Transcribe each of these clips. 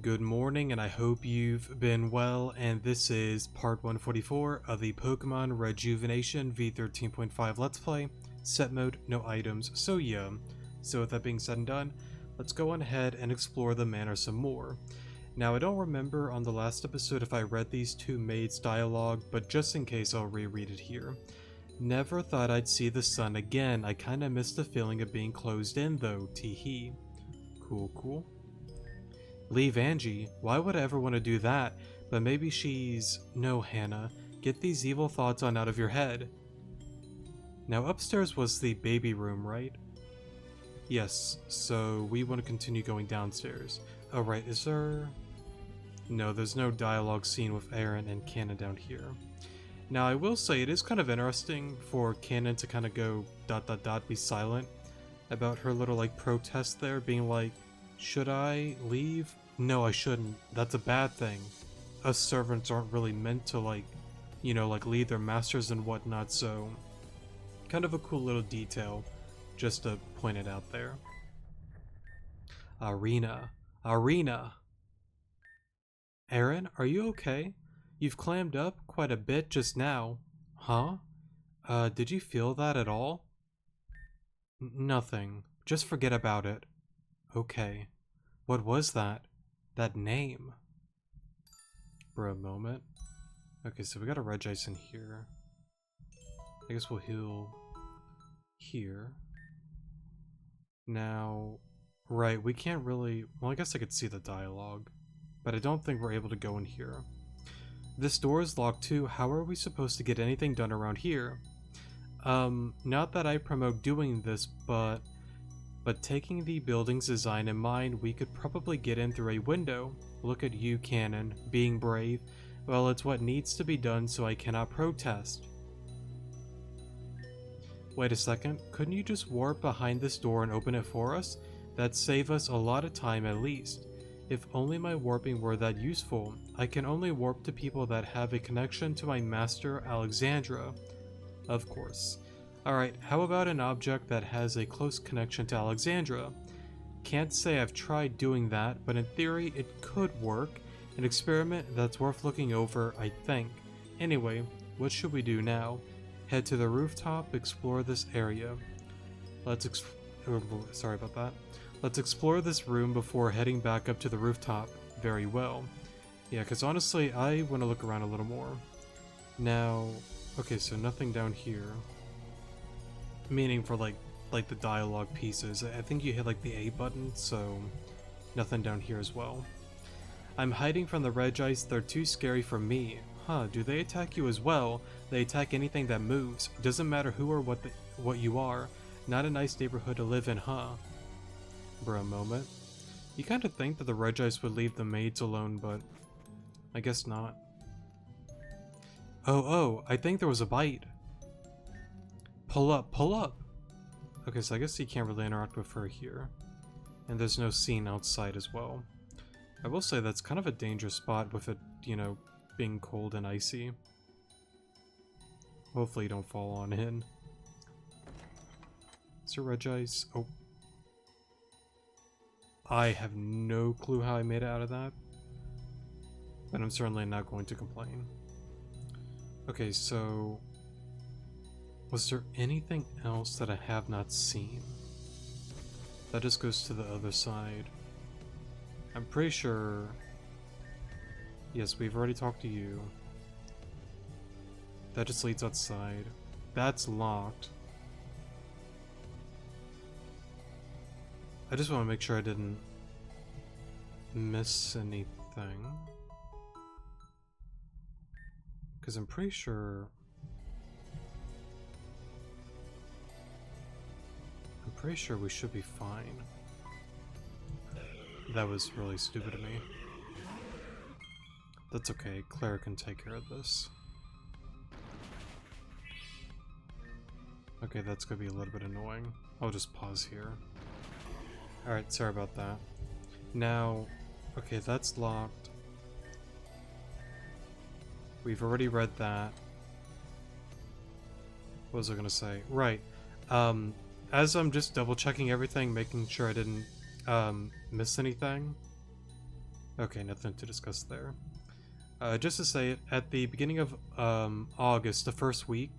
Good morning, and I hope you've been well, and this is part 144 of the Pokemon Rejuvenation V13.5 Let's Play. Set mode, no items, so with that being said and done, let's go on ahead and explore the manor some more. Now, I don't remember on the last episode if I read these two maids' dialogue, but just in case I'll reread it here. Never thought I'd see the sun again. I kinda miss the feeling of being closed in though, teehee. Cool. Leave Angie? Why would I ever want to do that? But maybe she's... No, Hannah. Get these evil thoughts on out of your head. Now upstairs was the baby room, right? Yes, so we want to continue going downstairs. Oh right, is there... No, there's no dialogue scene with Aaron and Cannon down here. Now I will say it is kind of interesting for Cannon to kind of go ... be silent about her little like protest there, being like, should I leave? No, I shouldn't. That's a bad thing. Us servants aren't really meant to like, lead their masters and whatnot, so kind of a cool little detail just to point it out there. Arena. Aaron, are you okay? You've clammed up quite a bit just now. Huh? Did you feel that at all? Nothing. Just forget about it. Okay. What was that? That name? For a moment. Okay, so we got a Regice in here. I guess we'll heal here. Now, right, we can't really... Well, I guess I could see the dialogue, but I don't think we're able to go in here. This door is locked too. How are we supposed to get anything done around here? Not that I promote doing this, but taking the building's design in mind, we could probably get in through a window. Look at you, Cannon, being brave. Well, it's what needs to be done, so I cannot protest. Wait a second, couldn't you just warp behind this door and open it for us? That'd save us a lot of time at least. If only my warping were that useful. I can only warp to people that have a connection to my master, Alexandra. Of course. Alright, how about an object that has a close connection to Alexandra? Can't say I've tried doing that, but in theory it could work. An experiment that's worth looking over, I think. Anyway, what should we do now? Head to the rooftop, explore this area. Let's explore this room before heading back up to the rooftop. Very well. Yeah, because honestly, I want to look around a little more. Now, okay, so nothing down here. Meaning for like the dialogue pieces. I think you hit like the A button, so nothing down here as well. I'm hiding from the Regice. They're too scary for me. Huh, do they attack you as well? They attack anything that moves. Doesn't matter who or what you are. Not a nice neighborhood to live in, huh? For a moment. You kind of think that the Regice would leave the maids alone, but I guess not. Oh, I think there was a bite. Pull up! Okay, so I guess you can't really interact with her here. And there's no scene outside as well. I will say that's kind of a dangerous spot with it, being cold and icy. Hopefully you don't fall on in. Is there Regice? Oh. I have no clue how I made it out of that. But I'm certainly not going to complain. Okay, so... Was there anything else that I have not seen? That just goes to the other side. I'm pretty sure... Yes, we've already talked to you. That just leads outside. That's locked. I just want to make sure I didn't miss anything. Because I'm pretty sure... we should be fine. That was really stupid of me. That's okay, Claire can take care of this. Okay, that's gonna be a little bit annoying. I'll just pause here. Alright, sorry about that. Now, okay, that's locked. We've already read that. What was I gonna say? Right. As I'm just double checking everything, making sure I didn't miss anything. Okay, nothing to discuss there. Just to say it, at the beginning of August, the first week,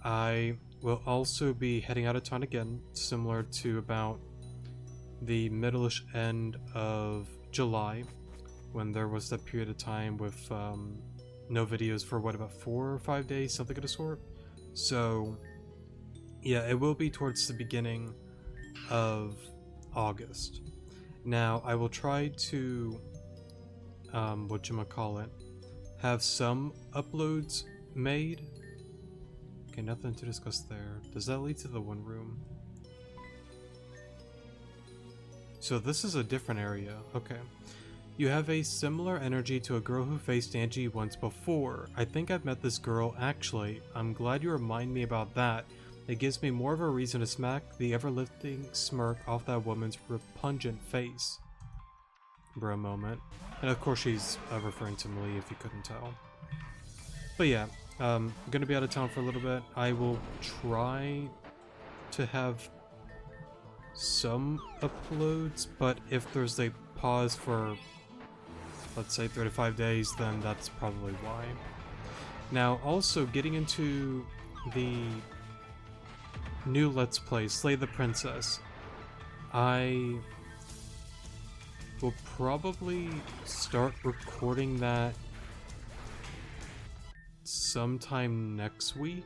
I will also be heading out of town again, similar to about the middle-ish end of July, when there was that period of time with no videos for what, about 4 or 5 days, something of the sort. So yeah, it will be towards the beginning of August. Now I will try to whatchamacallit, have some uploads made. Okay, nothing to discuss there. Does that lead to the one room? So this is a different area. Okay. You have a similar energy to a girl who faced Angie once before. I think I've met this girl, actually. I'm glad you remind me about that. It gives me more of a reason to smack the ever-lifting smirk off that woman's repugnant face. For a moment. And of course she's referring to Millie, if you couldn't tell. But yeah, I'm gonna be out of town for a little bit. I will try to have some uploads, but if there's a pause for, let's say, 3 to 5 days, then that's probably why. Now, also getting into the new Let's Play, Slay the Princess, I will probably start recording that sometime next week.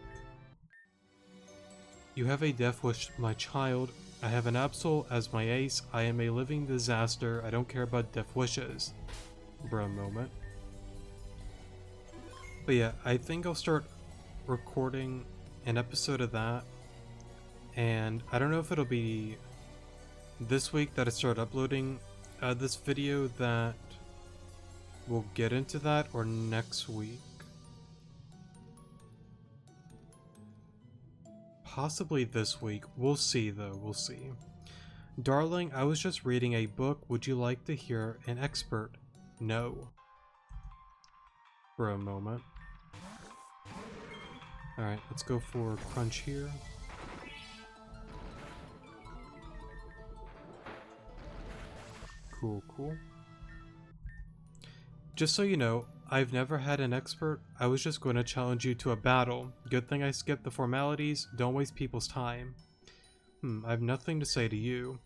You have a death wish, my child. I have an Absol as my ace. I am a living disaster. I don't care about death wishes. For a moment. But yeah, I think I'll start recording an episode of that. And I don't know if it'll be this week that I start uploading this video that we'll get into that, or next week. Possibly this week. We'll see though, we'll see. Darling, I was just reading a book. Would you like to hear an expert? No. For a moment. Alright, let's go for crunch here. Cool, cool. Just so you know, I've never had an expert. I was just going to challenge you to a battle. Good thing I skipped the formalities. Don't waste people's time. I have nothing to say to you.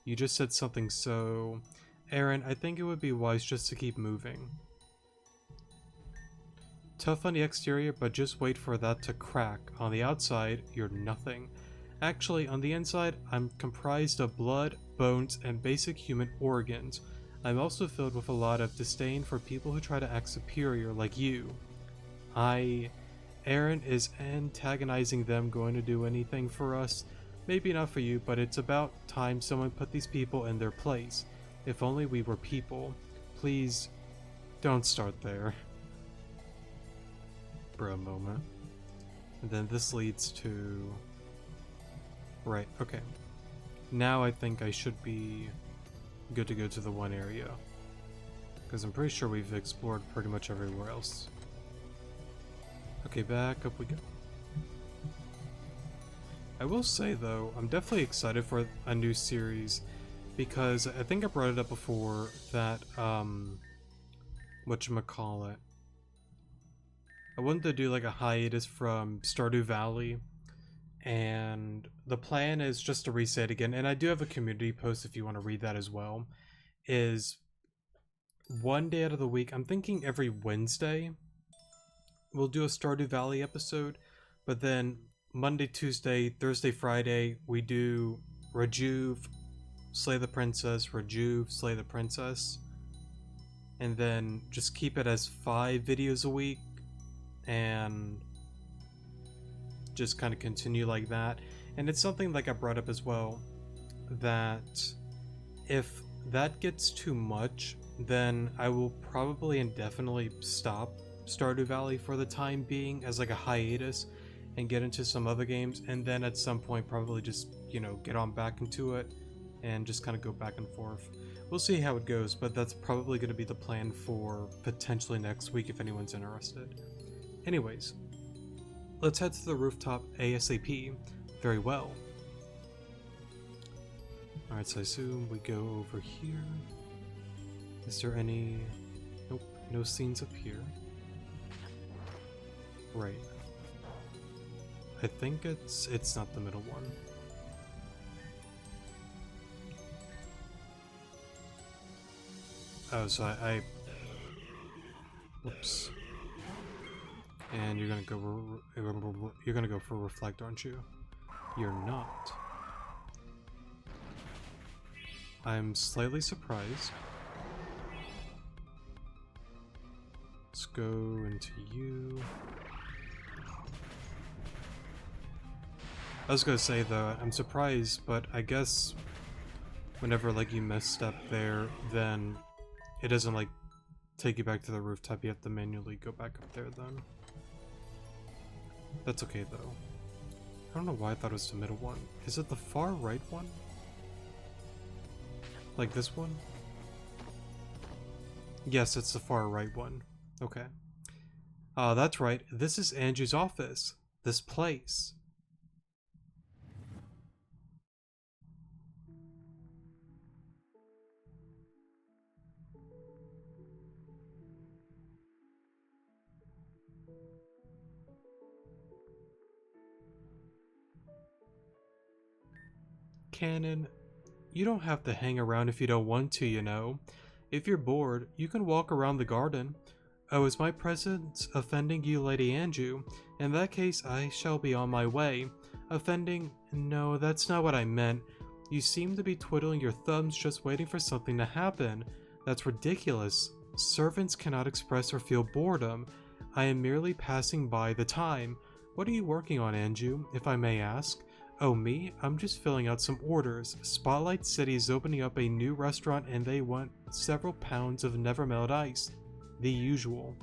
You just said something so... Aaron, I think it would be wise just to keep moving. Tough on the exterior, but just wait for that to crack. On the outside, you're nothing. Actually, on the inside, I'm comprised of blood, bones, and basic human organs. I'm also filled with a lot of disdain for people who try to act superior like you. Aaron, is antagonizing them going to do anything for us? Maybe not for you, but it's about time someone put these people in their place. If only we were people. Please, don't start there. For a moment. And then this leads to... Right, okay. Now I think I should be good to go to the one area. Because I'm pretty sure we've explored pretty much everywhere else. Okay, back up we go. I will say though, I'm definitely excited for a new series, because I think I brought it up before that, whatchamacallit, I wanted to do like a hiatus from Stardew Valley, and the plan is just to reset again, and I do have a community post if you want to read that as well, is one day out of the week, I'm thinking every Wednesday, we'll do a Stardew Valley episode, but then Monday, Tuesday, Thursday, Friday, we do Rejuve, Slay the Princess, Rejuve, Slay the Princess, and then just keep it as 5 videos a week, and just kind of continue like that. And it's something like I brought up as well, that if that gets too much, then I will probably indefinitely stop Stardew Valley for the time being as like a hiatus and get into some other games, and then at some point probably just, you know, get on back into it and just kind of go back and forth. We'll see how it goes, but that's probably going to be the plan for potentially next week if anyone's interested. Anyways, let's head to the rooftop ASAP. Very well. Alright, so I assume we go over here. Is there any... Nope, no scenes up here. Right. I think it's not the middle one. Oh, so I whoops. And you're gonna go for reflect, aren't you? You're not. I'm slightly surprised. Let's go into you. I was gonna say though, I'm surprised, but I guess whenever like you misstep there, then it doesn't like take you back to the rooftop. You have to manually go back up there then. That's okay though. I don't know why I thought it was the middle one. Is it the far right one? Like this one? Yes, it's the far right one. Okay. That's right. This is Andrew's office. This place. Cannon, you don't have to hang around if you don't want to, you know. If you're bored, you can walk around the garden. Oh, is my presence offending you, Lady Anju? In that case, I shall be on my way. Offending? No, that's not what I meant. You seem to be twiddling your thumbs just waiting for something to happen. That's ridiculous. Servants cannot express or feel boredom. I am merely passing by the time. What are you working on, Anju, if I may ask? Oh, me? I'm just filling out some orders. Spotlight City is opening up a new restaurant and they want several pounds of never melt ice. The usual.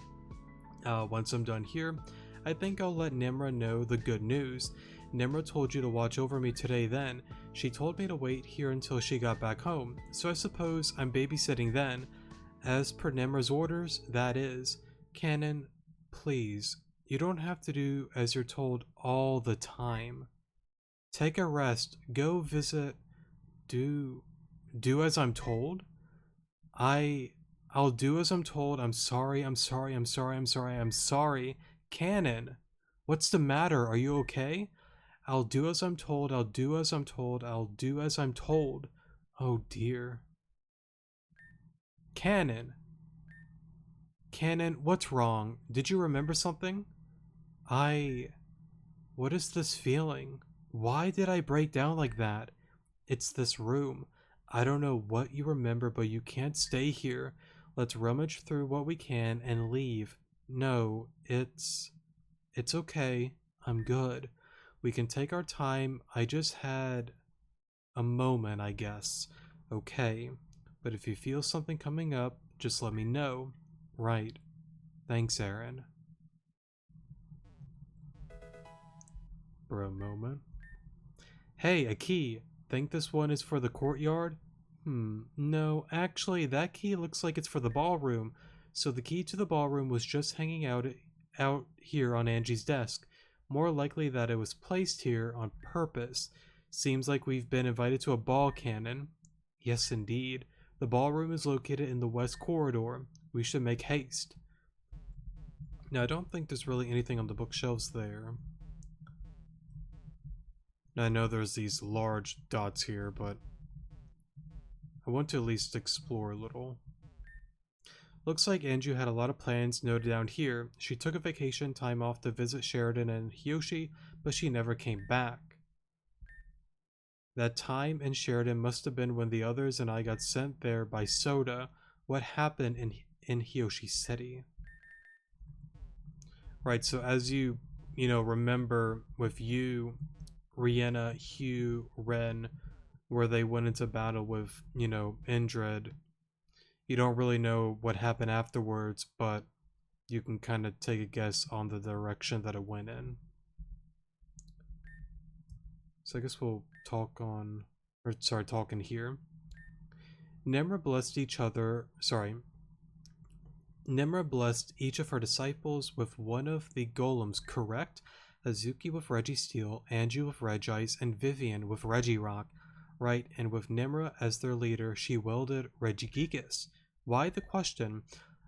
Once I'm done here, I think I'll let Nimra know the good news. Nimra told you to watch over me today then. She told me to wait here until she got back home, so I suppose I'm babysitting then. As per Nimra's orders, that is. Cannon, please, you don't have to do as you're told all the time. Take a rest, go visit, do as I'm told? I'll do as I'm told. I'm sorry. Cannon, what's the matter? Are you okay? I'll do as I'm told. I'll do as I'm told. I'll do as I'm told. Oh dear. Cannon, what's wrong? Did you remember something? What is this feeling? Why did I break down like that? It's this room. I don't know what you remember, but you can't stay here. Let's rummage through what we can and leave. No, it's okay. I'm good. We can take our time. I just had a moment, I guess. Okay. But if you feel something coming up, just let me know. Right. Thanks, Aaron. For a moment. Hey, a key. Think this one is for the courtyard? No, actually, that key looks like it's for the ballroom. So the key to the ballroom was just hanging out here on Angie's desk. More likely that it was placed here on purpose. Seems like we've been invited to a ball, Cannon. Yes, indeed. The ballroom is located in the west corridor. We should make haste. Now, I don't think there's really anything on the bookshelves there. Now, I know there's these large dots here, but I want to at least explore a little. Looks like Anju had a lot of plans noted down here. She took a vacation time off to visit Sheridan and Hiyoshi, but she never came back. That time in Sheridan must have been when the others and I got sent there by Soda. What happened in Hiyoshi City? Right, so as you remember with you, Rihanna, Hugh, Ren, where they went into battle with, Indred. You don't really know what happened afterwards, but you can kind of take a guess on the direction that it went in. So I guess we'll talk in here. Nimra blessed each of her disciples with one of the golems, correct? Azuki with Registeel, Anju with Regice, and Vivian with Regirock. Right, and with Nimra as their leader, she wielded Regigigas. Why the question?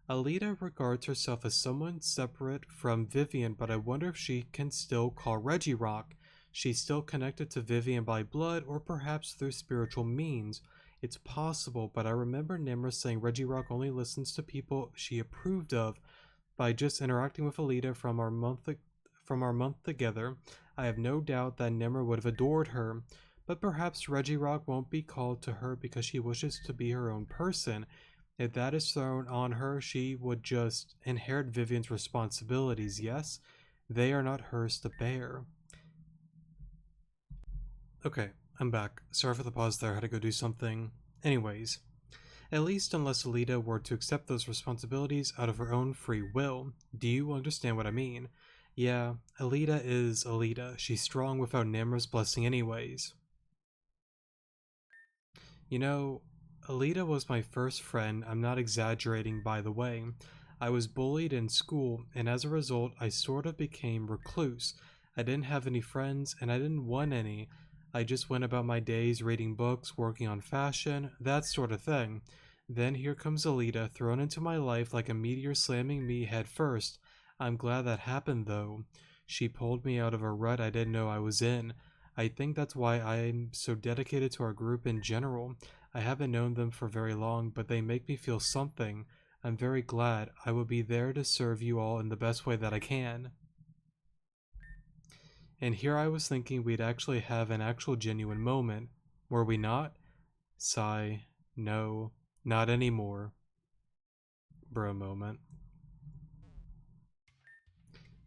Alita regards herself as someone separate from Vivian, but I wonder if she can still call Reggie Rock. She's still connected to Vivian by blood or perhaps through spiritual means. It's possible, but I remember Nimra saying Reggie Rock only listens to people she approved of. By just interacting with Alita from our month together, I have no doubt that Nimra would have adored her. But perhaps Reggie Rock won't be called to her because she wishes to be her own person. If that is thrown on her, she would just inherit Vivian's responsibilities, yes? They are not hers to bear. Okay, I'm back. Sorry for the pause there, I had to go do something. Anyways, at least unless Alita were to accept those responsibilities out of her own free will. Do you understand what I mean? Yeah, Alita is Alita. She's strong without Nimra's blessing anyways. You know, Alita was my first friend. I'm not exaggerating, by the way. I was bullied in school, and as a result, I sort of became recluse. I didn't have any friends, and I didn't want any. I just went about my days reading books, working on fashion, that sort of thing. Then here comes Alita, thrown into my life like a meteor slamming me head first. I'm glad that happened, though. She pulled me out of a rut I didn't know I was in. I think that's why I'm so dedicated to our group in general. I haven't known them for very long, but they make me feel something. I'm very glad. I will be there to serve you all in the best way that I can. And here I was thinking we'd actually have an actual genuine moment. Were we not? Sigh. No, not anymore. Bro moment.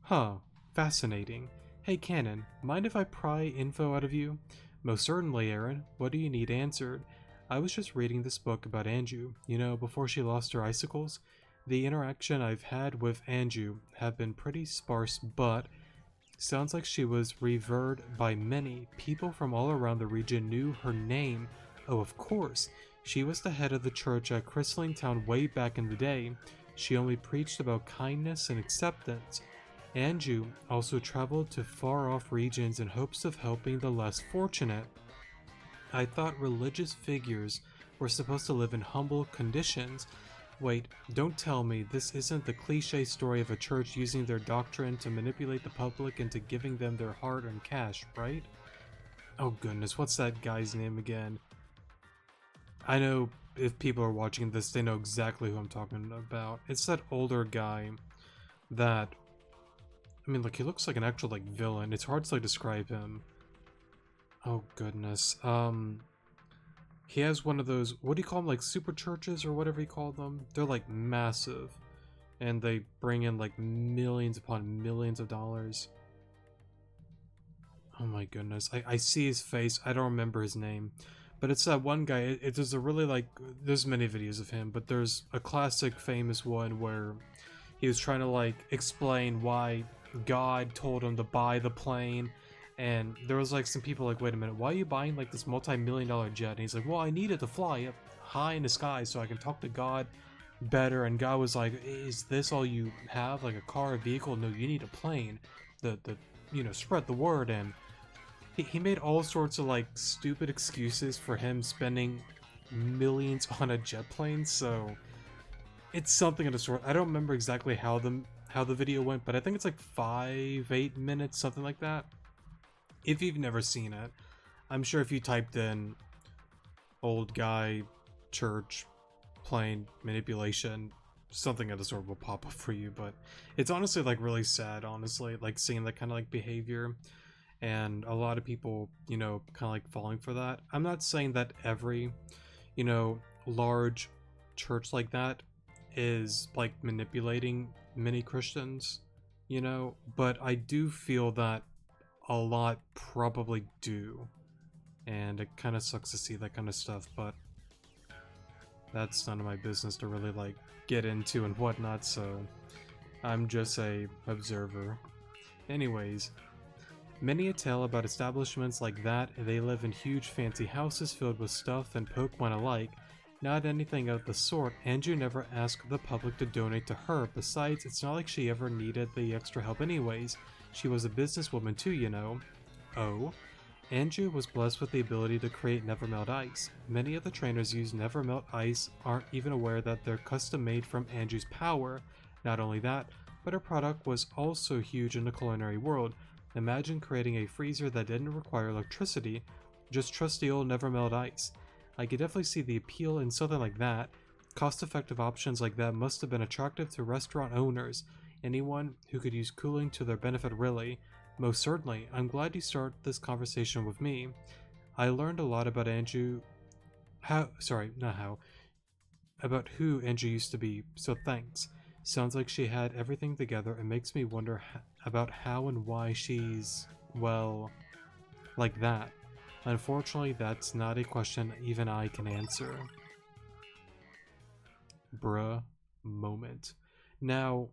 Huh. Fascinating. Hey Cannon, mind if I pry info out of you? Most certainly, Aaron. What do you need answered? I was just reading this book about Anju, you know, before she lost her icicles. The interaction I've had with Anju have been pretty sparse, but sounds like she was revered by many. People from all around the region knew her name. Oh, of course. She was the head of the church at Crystalline Town way back in the day. She only preached about kindness and acceptance. Anju also traveled to far-off regions in hopes of helping the less fortunate. I thought religious figures were supposed to live in humble conditions. Wait, don't tell me this isn't the cliche story of a church using their doctrine to manipulate the public into giving them their hard-earned cash, right? Oh goodness, what's that guy's name again? I know if people are watching this, they know exactly who I'm talking about. It's that older guy that... I mean, like, he looks like an actual, like, villain. It's hard to, like, describe him. Oh, goodness. He has one of those, what do you call them, like, super churches or whatever you call them? They're, like, massive. And they bring in, like, millions upon millions of dollars. Oh, my goodness. I see his face. I don't remember his name. But it's that one guy. There's a really, like, there's many videos of him, but there's a classic famous one where he was trying to, like, explain why God told him to buy the plane, and there was like some people like, wait a minute, why are you buying like this multi-million-dollar jet? And he's like, well, I need it to fly up high in the sky so I can talk to God better. And God was like, is this all you have, like a car, a vehicle? No, you need a plane. The you know, spread the word. And he made all sorts of like stupid excuses for him spending millions on a jet plane. So it's something of the sort. I don't remember exactly how the video went, but I think it's like 5-8 minutes, something like that. If you've never seen it, I'm sure if you typed in old guy church plane manipulation, something of the sort will pop up for you. But it's honestly like really sad, honestly, like seeing that kind of like behavior, and a lot of people, you know, kind of like falling for that. I'm not saying that every, you know, large church like that is like manipulating many Christians, you know, but I do feel that a lot probably do, and it kind of sucks to see that kind of stuff, but that's none of my business to really like get into and whatnot, so I'm just a observer. Anyways, many a tale about establishments like that. They live in huge fancy houses filled with stuff and Pokemon alike. Not anything of the sort. Anju never asked the public to donate to her. Besides, it's not like she ever needed the extra help anyways. She was a businesswoman too, you know. Oh? Andrew was blessed with the ability to create never melt ice. Many of the trainers use never melt ice aren't even aware that they're custom made from Andrew's power. Not only that, but her product was also huge in the culinary world. Imagine creating a freezer that didn't require electricity, just trusty old never melt ice. I could definitely see the appeal in something like that. Cost effective options like that must have been attractive to restaurant owners, anyone who could use cooling to their benefit, really. Most certainly. I'm glad you started this conversation with me. I learned a lot about Andrew. About who Andrew used to be, so thanks. Sounds like she had everything together and makes me wonder about how and why she's, well, like that. Unfortunately, that's not a question even I can answer. Bruh moment. Now,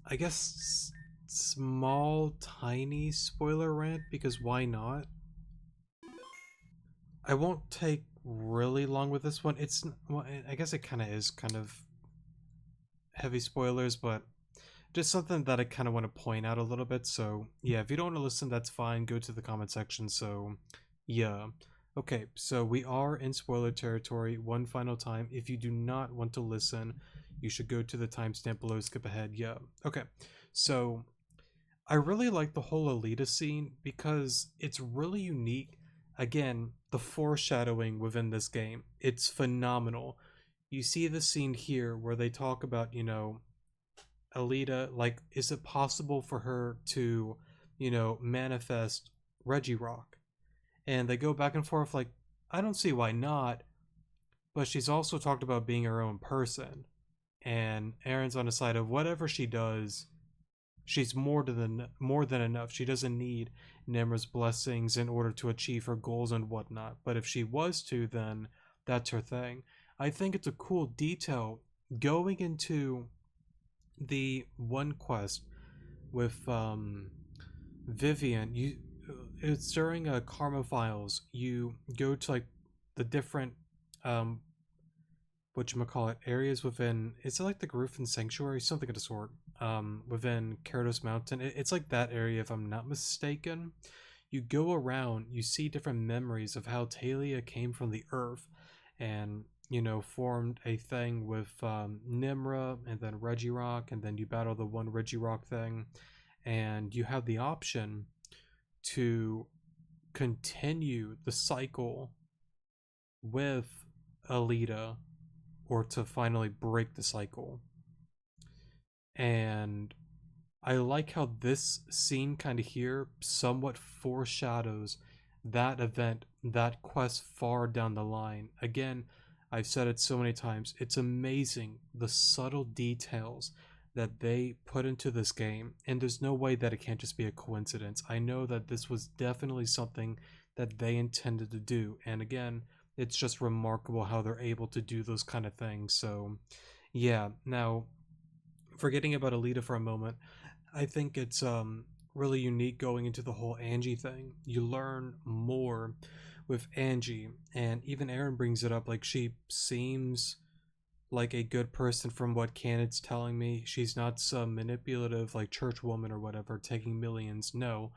I guess small, tiny spoiler rant, because why not? I won't take really long with this one. Well, I guess it kind of is kind of heavy spoilers, but just something that I kind of want to point out a little bit. So, yeah, if you don't want to listen, that's fine. Go to the comment section. So, yeah. Okay, so we are in spoiler territory one final time. If you do not want to listen, you should go to the timestamp below, skip ahead. Yeah. Okay, so I really like the whole Alita scene because it's really unique. Again, the foreshadowing within this game, it's phenomenal. You see the scene here where they talk about, Alita, like, is it possible for her to, manifest Regirock? And they go back and forth, like, I don't see why not, but she's also talked about being her own person. And Aaron's on the side of whatever she does, she's more than enough. She doesn't need Nimra's blessings in order to achieve her goals and whatnot. But if she was to, then that's her thing. I think it's a cool detail going into the one quest with Vivian. It's during Karma Files. You go to like the different um whatchamacallit areas within, it's like the Griffin Sanctuary, something of the sort, within Keratos Mountain. It's like that area, if I'm not mistaken. You go around, you see different memories of how Talia came from the earth and, formed a thing with Nimra and then Regirock, and then you battle the one Regirock thing, and you have the option to continue the cycle with Alita or to finally break the cycle. And I like how this scene kind of here somewhat foreshadows that event, that quest far down the line. Again, I've said it so many times, it's amazing the subtle details that they put into this game, and there's no way that it can't just be a coincidence. I know that this was definitely something that they intended to do, and again, it's just remarkable how they're able to do those kind of things. So, yeah. Now, forgetting about Alita for a moment, I think it's really unique going into the whole Angie thing. You learn more with Angie, and even Aaron brings it up. Like, she seems like a good person from what Canon's telling me. She's not some manipulative like church woman or whatever taking millions. No,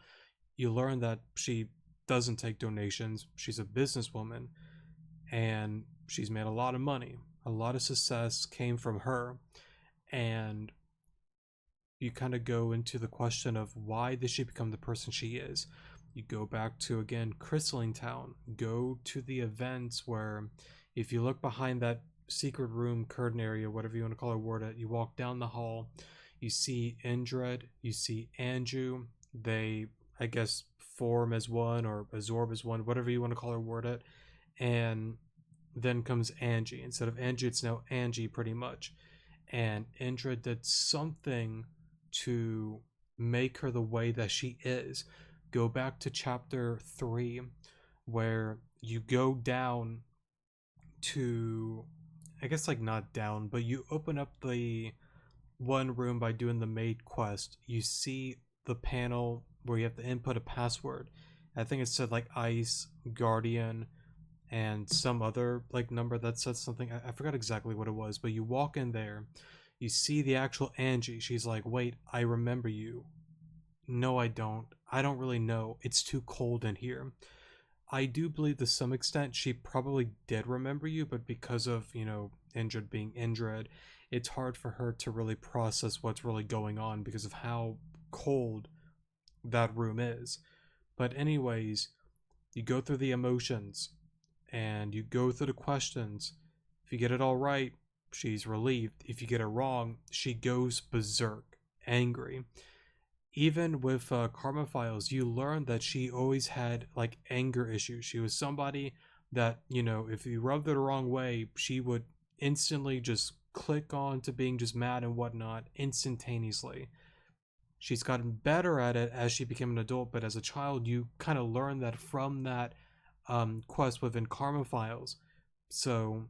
you learn that she doesn't take donations. She's a businesswoman, and she's made a lot of money. A lot of success came from her, and you kind of go into the question of why did she become the person she is. You go back to, again, Crystalline Town, go to the events where, if you look behind that secret room curtain area, whatever you want to call or word it, you walk down the hall, you see Indred, you see Andrew. They, I guess, form as one or absorb as one, whatever you want to call or word it. And then comes Angie. Instead of Angie, it's now Angie, pretty much. And Indra did something to make her the way that she is. Go back to chapter 3, where you go down to, I guess, like, not down, but you open up the one room by doing the maid quest. You see the panel where you have to input a password. I think it said like Ice, Guardian, and some other like number that said something. I forgot exactly what it was, but you walk in there, you see the actual Angie. She's like, wait, I remember you. no, I don't. I don't really know. It's too cold in here. I do believe to some extent she probably did remember you, but because of, Indrid being Indrid, it's hard for her to really process what's really going on because of how cold that room is. But, anyways, you go through the emotions and you go through the questions. If you get it all right, she's relieved. If you get it wrong, she goes berserk, angry. Even with Karma Files, you learn that she always had like anger issues. She was somebody that, if you rubbed her the wrong way, she would instantly just click on to being just mad and whatnot instantaneously. She's gotten better at it as she became an adult, but as a child, you kind of learn that from that quest within Karma Files. So,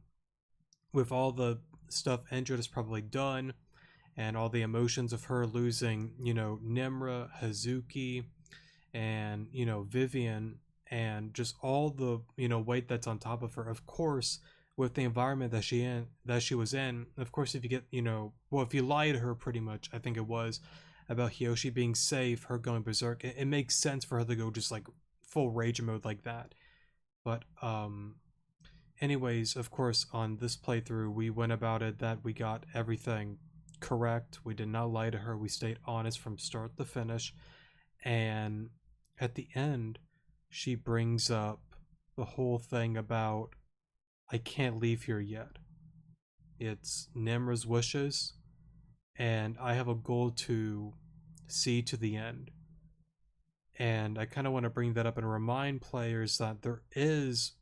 with all the stuff Endred has probably done, and all the emotions of her losing, Nimra, Hazuki, and, Vivian, and just all the, weight that's on top of her. Of course, with the environment that she was in, of course, if you get, well, if you lie to her pretty much, I think it was, about Hiyoshi being safe, her going berserk, it makes sense for her to go just like full rage mode like that. But anyways, of course, on this playthrough, we went about it that we got everything correct. We did not lie to her. We stayed honest from start to finish. And at the end, she brings up the whole thing about, I can't leave here yet. It's Nimra's wishes, and I have a goal to see to the end. And I kind of want to bring that up and remind players that there is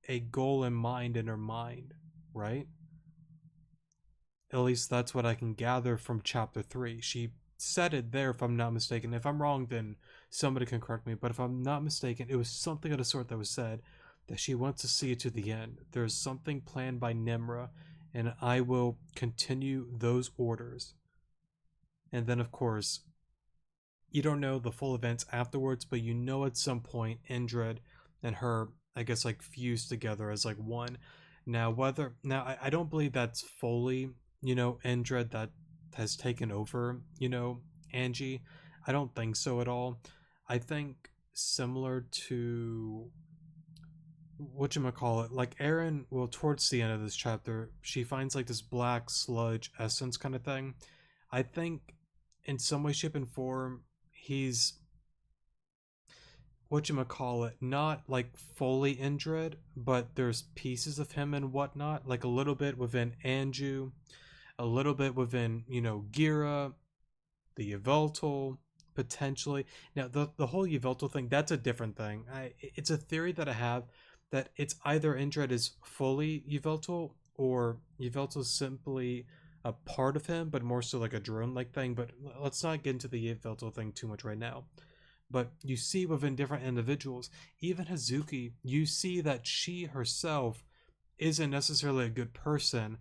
a goal in mind in her mind, right? At least that's what I can gather from chapter 3. She said it there, if I'm not mistaken. If I'm wrong, then somebody can correct me. But if I'm not mistaken, it was something of the sort that was said, that she wants to see it to the end. There's something planned by Nimra, and I will continue those orders. And then, of course, you don't know the full events afterwards, but you know at some point Indrid and her, I guess, like fused together as like one. Now, I don't believe that's fully, Indrid that has taken over, Angie. I don't think so at all. I think similar to whatchamacallit, like Aaron, well, towards the end of this chapter, she finds like this black sludge essence kind of thing. I think in some way, shape, and form, he's whatchamacallit, not like fully Indrid, but there's pieces of him and whatnot, like a little bit within Anju, a little bit within, Gira, the Yveltal, potentially. Now, the whole Yveltal thing, that's a different thing. It's a theory that I have that it's either Indrid is fully Yveltal or Yveltal simply a part of him, but more so like a drone-like thing. But let's not get into the Yveltal thing too much right now. But you see within different individuals, even Hazuki, you see that she herself isn't necessarily a good person.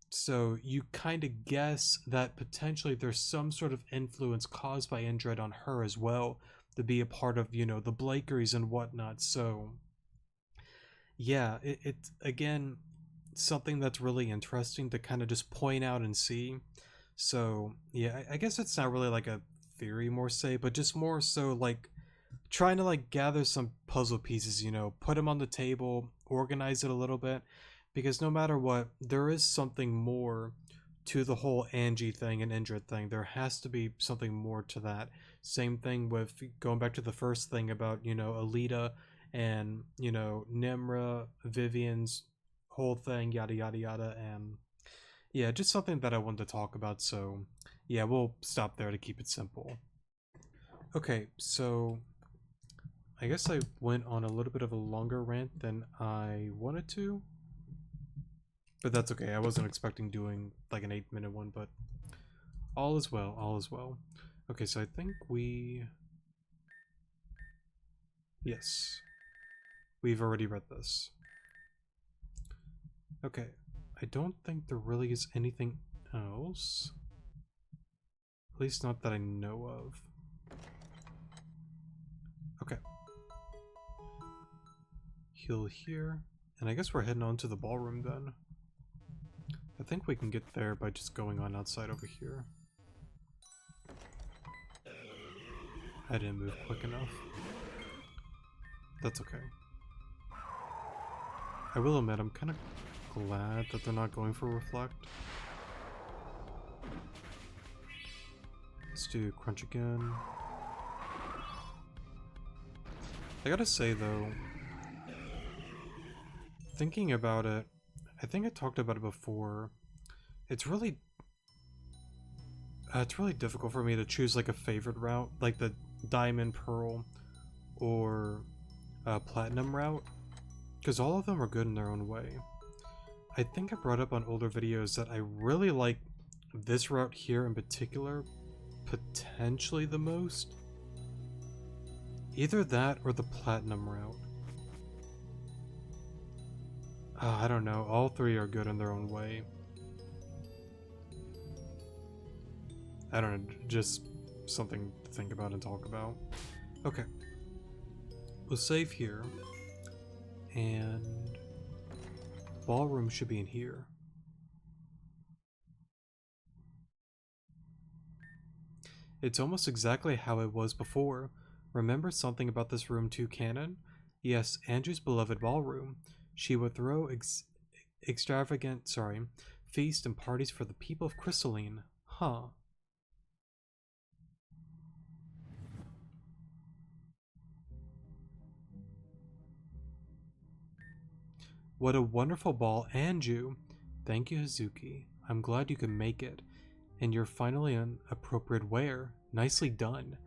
So you kind of guess that potentially there's some sort of influence caused by Indrid on her as well, to be a part of, the Blakeries and whatnot. So yeah, it's again something that's really interesting to kind of just point out and see. So yeah, I guess it's not really like a theory more say, but just more so like trying to like gather some puzzle pieces, put them on the table, organize it a little bit, because no matter what, there is something more to the whole Angie thing and Indrid thing. There has to be something more to that. Same thing with going back to the first thing about, Alita and, Nimra, Vivian's whole thing, yada yada yada, and yeah, just something that I wanted to talk about. So yeah, we'll stop there to keep it simple. Okay, so I guess I went on a little bit of a longer rant than I wanted to, but that's okay. I wasn't expecting doing like an 8-minute one, but all is well, all is well. Okay, so I think yes, we've already read this. Okay, I don't think there really is anything else, at least not that I know of. Okay. Heal here, and I guess we're heading on to the ballroom then. I think we can get there by just going on outside over here. I didn't move quick enough. That's okay. I will admit, I'm kind of glad that they're not going for Reflect. Let's do Crunch again. I gotta say though, thinking about it, I think I talked about it before. It's really difficult for me to choose like a favorite route, like the Diamond, Pearl, or Platinum route, because all of them are good in their own way. I think I brought up on older videos that I really like this route here in particular, potentially the most. Either that or the Platinum route. I don't know, all three are good in their own way. I don't know, just something to think about and talk about. Okay. We'll save here. And ballroom should be in here. It's almost exactly how it was before. Remember something about this room too, Canon? Yes, Andrew's beloved ballroom. She would throw extravagant, feasts and parties for the people of Crystalline. Huh. What a wonderful ball, Andrew! Thank you, Hazuki. I'm glad you could make it. And you're finally in appropriate wear. Nicely done.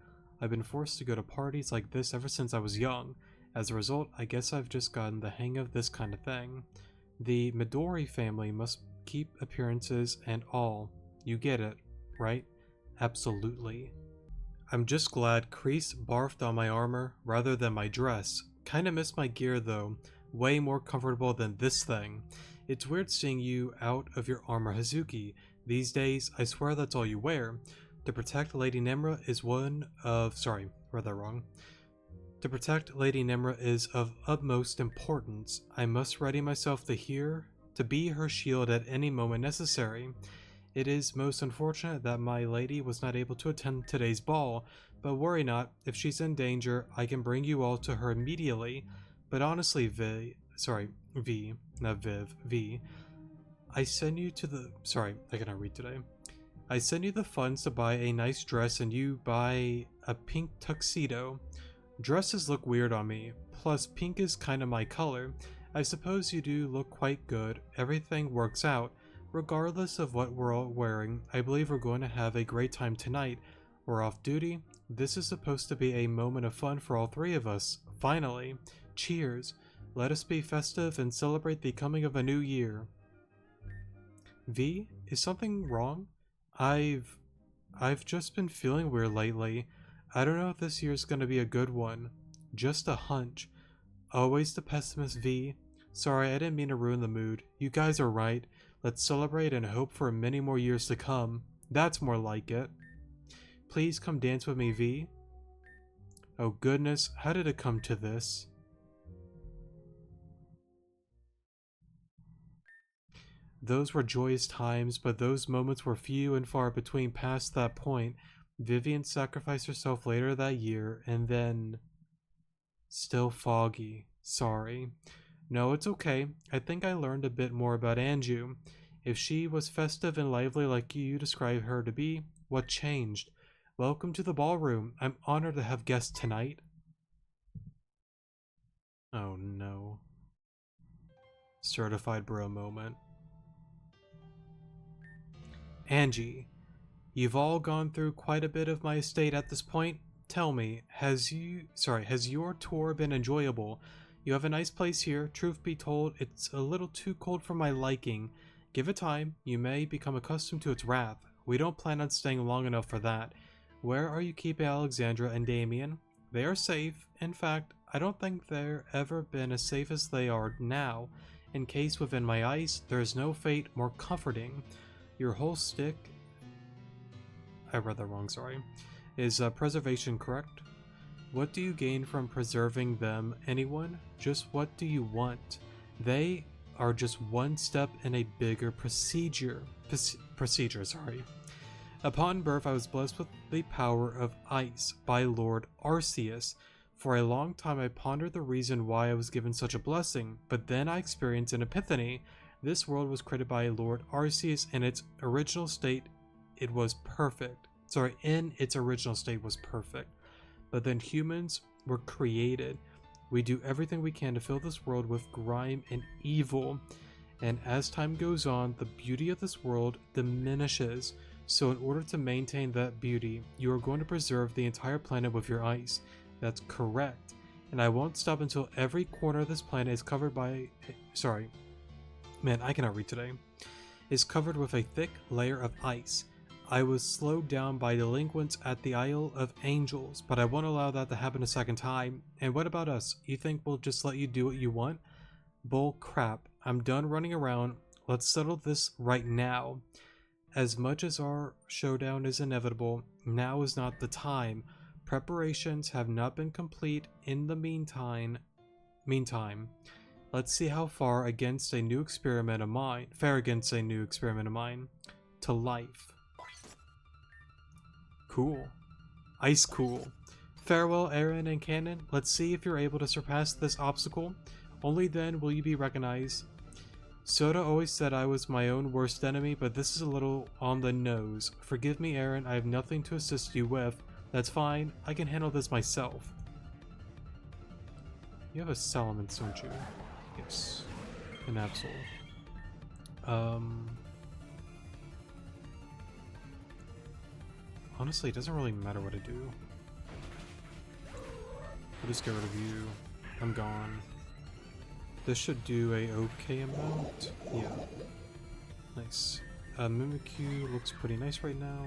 I've been forced to go to parties like this ever since I was young. As a result, I guess I've just gotten the hang of this kind of thing. The Midori family must keep appearances and all. You get it, right? Absolutely. I'm just glad Kreese barfed on my armor rather than my dress. Kinda miss my gear though. Way more comfortable than this thing. It's weird seeing you out of your armor, Hazuki. These days, I swear that's all you wear. To protect Lady Nemra is To protect Lady Nemra is of utmost importance. I must ready myself to be her shield at any moment necessary. It is most unfortunate that my lady was not able to attend today's ball, but worry not, if she's in danger, I can bring you all to her immediately. But honestly, V, I send you to the, I cannot read today. I send you the funds to buy a nice dress and you buy a pink tuxedo. Dresses look weird on me, plus pink is kinda my color. I suppose you do look quite good, everything works out. Regardless of what we're all wearing, I believe we're going to have a great time tonight. We're off duty. This is supposed to be a moment of fun for all three of us. Finally. Cheers. Let us be festive and celebrate the coming of a new year. V, is something wrong? I've just been feeling weird lately. I don't know if this year's gonna be a good one. Just a hunch. Always the pessimist, V. Sorry, I didn't mean to ruin the mood. You guys are right. Let's celebrate and hope for many more years to come. That's more like it. Please come dance with me, V. Oh goodness, how did it come to this? Those were joyous times, but those moments were few and far between past that point. Vivian sacrificed herself later that year, and then... Still foggy. Sorry. No, it's okay. I think I learned a bit more about Anju. If she was festive and lively like you describe her to be, what changed? Welcome to the ballroom. I'm honored to have guests tonight. Oh no. Certified bro moment. Angie, you've all gone through quite a bit of my estate at this point. Tell me, has your tour been enjoyable? You have a nice place here. Truth be told, it's a little too cold for my liking. Give it time, you may become accustomed to its wrath. We don't plan on staying long enough for that. Where are you keeping Alexandra and Damien? They are safe. In fact, I don't think they've ever been as safe as they are now. Encased within my ice, there is no fate more comforting. Your whole stick... I read that wrong, sorry. Is preservation correct? What do you gain from preserving them, anyone? Just what do you want? They are just one step in a bigger procedure. Upon birth, I was blessed with the power of ice by Lord Arceus. For a long time, I pondered the reason why I was given such a blessing, but then I experienced an epiphany. This world was created by Lord Arceus in its original state. It was perfect. Sorry, in its original state was perfect. But then humans were created. We do everything we can to fill this world with grime and evil. And as time goes on, the beauty of this world diminishes. So in order to maintain that beauty, you are going to preserve the entire planet with your ice. That's correct. And I won't stop until every corner of this planet is covered by... Sorry. Man, I cannot read today. Is covered with a thick layer of ice. I was slowed down by delinquents at the Isle of Angels, but I won't allow that to happen a second time. And what about us? You think we'll just let you do what you want? Bull crap. I'm done running around. Let's settle this right now. As much as our showdown is inevitable, now is not the time. Preparations have not been complete in the meantime. Let's see how far against a new experiment of mine. To life. Cool. Ice cool. Farewell, Aaron and Cannon. Let's see if you're able to surpass this obstacle. Only then will you be recognized. Soda always said I was my own worst enemy, but this is a little on the nose. Forgive me, Aaron. I have nothing to assist you with. That's fine. I can handle this myself. You have a Salamence, don't you? Yes. An Absol. Honestly, it doesn't really matter what I do. I'll just get rid of you. I'm gone. This should do a okay amount. Yeah. Nice. Mimikyu looks pretty nice right now.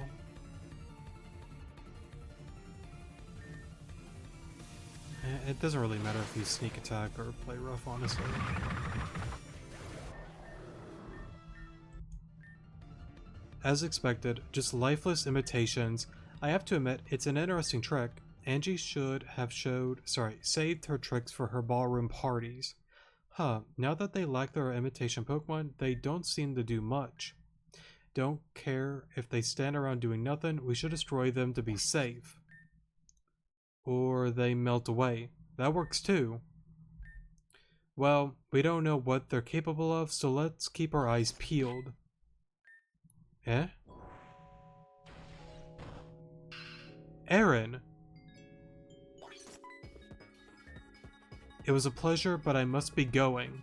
It doesn't really matter if you sneak attack or play rough, honestly. As expected, just lifeless imitations. I have to admit, it's an interesting trick. Angie should have saved her tricks for her ballroom parties. Huh, now that they lack their imitation Pokemon, they don't seem to do much. Don't care if they stand around doing nothing, we should destroy them to be safe. Or they melt away. That works too. Well, we don't know what they're capable of, so let's keep our eyes peeled. Eh? Aaron! It was a pleasure, but I must be going.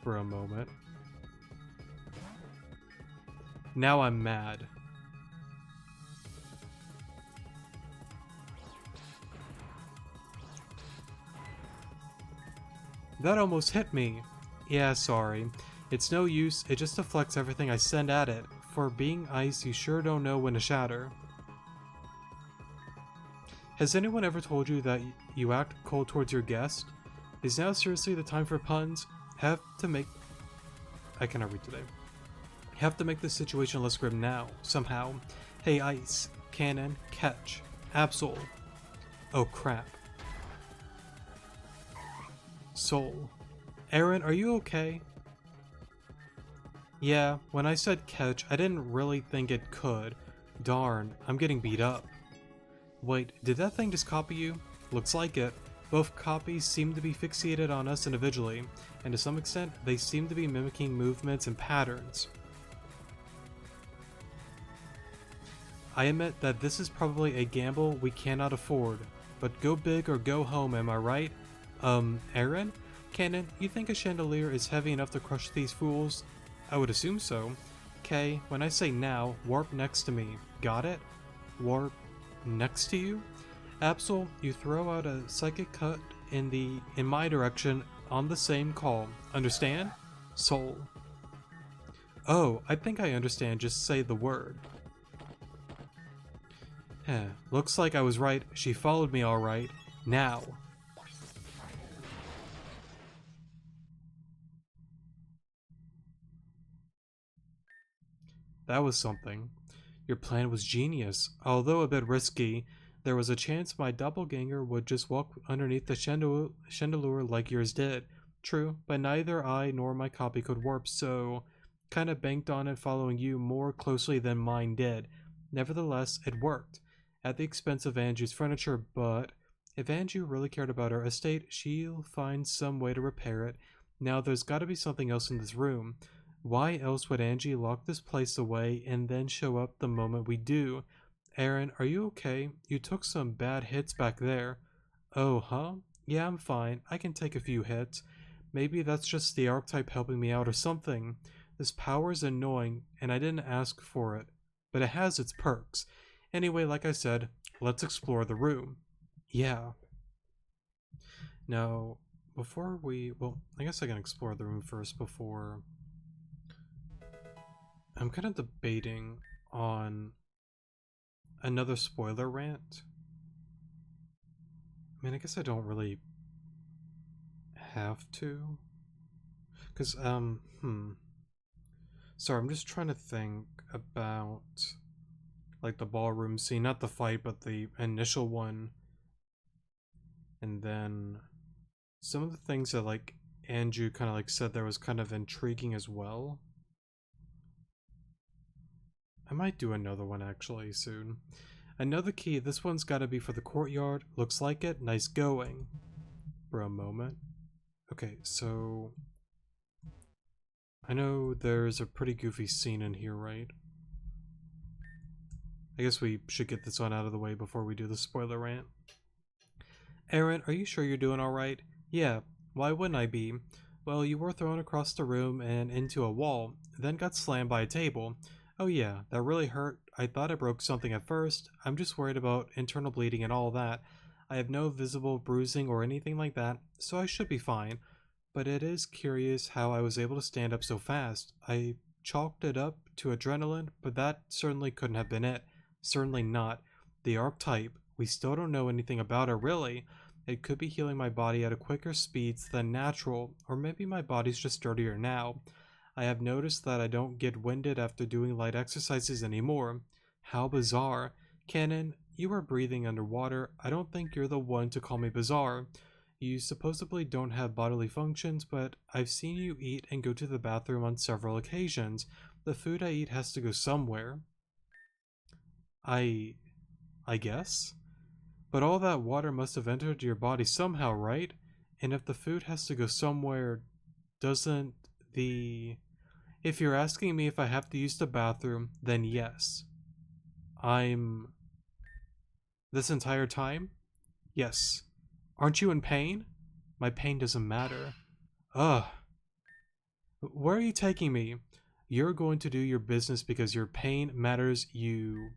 For a moment. Now I'm mad. That almost hit me. Yeah, sorry. It's no use, it just deflects everything I send at it. For being ice, you sure don't know when to shatter. Has anyone ever told you that you act cold towards your guest? Is now seriously the time for puns? I cannot read today. Have to make this situation less grim now, somehow. Hey Ice, Cannon, Catch, Absol. Oh crap. Soul. Aaron, are you okay? Yeah, when I said catch, I didn't really think it could. Darn, I'm getting beat up. Wait, did that thing just copy you? Looks like it. Both copies seem to be fixated on us individually, and to some extent, they seem to be mimicking movements and patterns. I admit that this is probably a gamble we cannot afford, but go big or go home, am I right? Aaron? Cannon, you think a chandelier is heavy enough to crush these fools? I would assume so. Kay, when I say now, warp next to me. Got it? Warp next to you? Absol, you throw out a psychic cut in my direction on the same call. Understand? Soul. Oh, I think I understand. Just say the word. Looks like I was right. She followed me all right. Now. That was something. Your plan was genius. Although a bit risky, there was a chance my doppelganger would just walk underneath the chandelier like yours did. True, but neither I nor my copy could warp, so... kind of banked on it following you more closely than mine did. Nevertheless, it worked, at the expense of Angie's furniture, but if Angie really cared about her estate, she'll find some way to repair it. Now there's gotta be something else in this room. Why else would Angie lock this place away and then show up the moment we do? Aaron, are you okay? You took some bad hits back there. Oh, huh? Yeah, I'm fine. I can take a few hits. Maybe that's just the archetype helping me out or something. This power is annoying, and I didn't ask for it, but it has its perks. Anyway, like I said, let's explore the room. Yeah. Now, before we... Well, I guess I can explore the room first before... I'm kind of debating on another spoiler rant. I mean, I guess I don't really have to. Because, Sorry, I'm just trying to think about, like, the ballroom scene. Not the fight, but the initial one. And then some of the things that, like, Andrew kind of, like, said there was kind of intriguing as well. I might do another one, actually, soon. Another key. This one's gotta be for the courtyard. Looks like it. Nice going. For a moment. Okay, so... I know there's a pretty goofy scene in here, right? I guess we should get this one out of the way before we do the spoiler rant. Aaron, are you sure you're doing alright? Yeah, why wouldn't I be? Well, you were thrown across the room and into a wall, then got slammed by a table. Oh yeah, that really hurt. I thought I broke something at first. I'm just worried about internal bleeding and all that. I have no visible bruising or anything like that, so I should be fine. But it is curious how I was able to stand up so fast. I chalked it up to adrenaline, but that certainly couldn't have been it. Certainly not. The archetype, we still don't know anything about it really. It could be healing my body at a quicker speeds than natural, or maybe my body's just dirtier now. I have noticed that I don't get winded after doing light exercises anymore. How bizarre. Cannon, you are breathing underwater. I don't think you're the one to call me bizarre. You supposedly don't have bodily functions, but I've seen you eat and go to the bathroom on several occasions. The food I eat has to go somewhere. I guess? But all that water must have entered your body somehow, right? And if the food has to go somewhere, doesn't the... If you're asking me if I have to use the bathroom, then yes. This entire time? Yes. Aren't you in pain? My pain doesn't matter. Ugh. Where are you taking me? You're going to do your business because your pain matters, you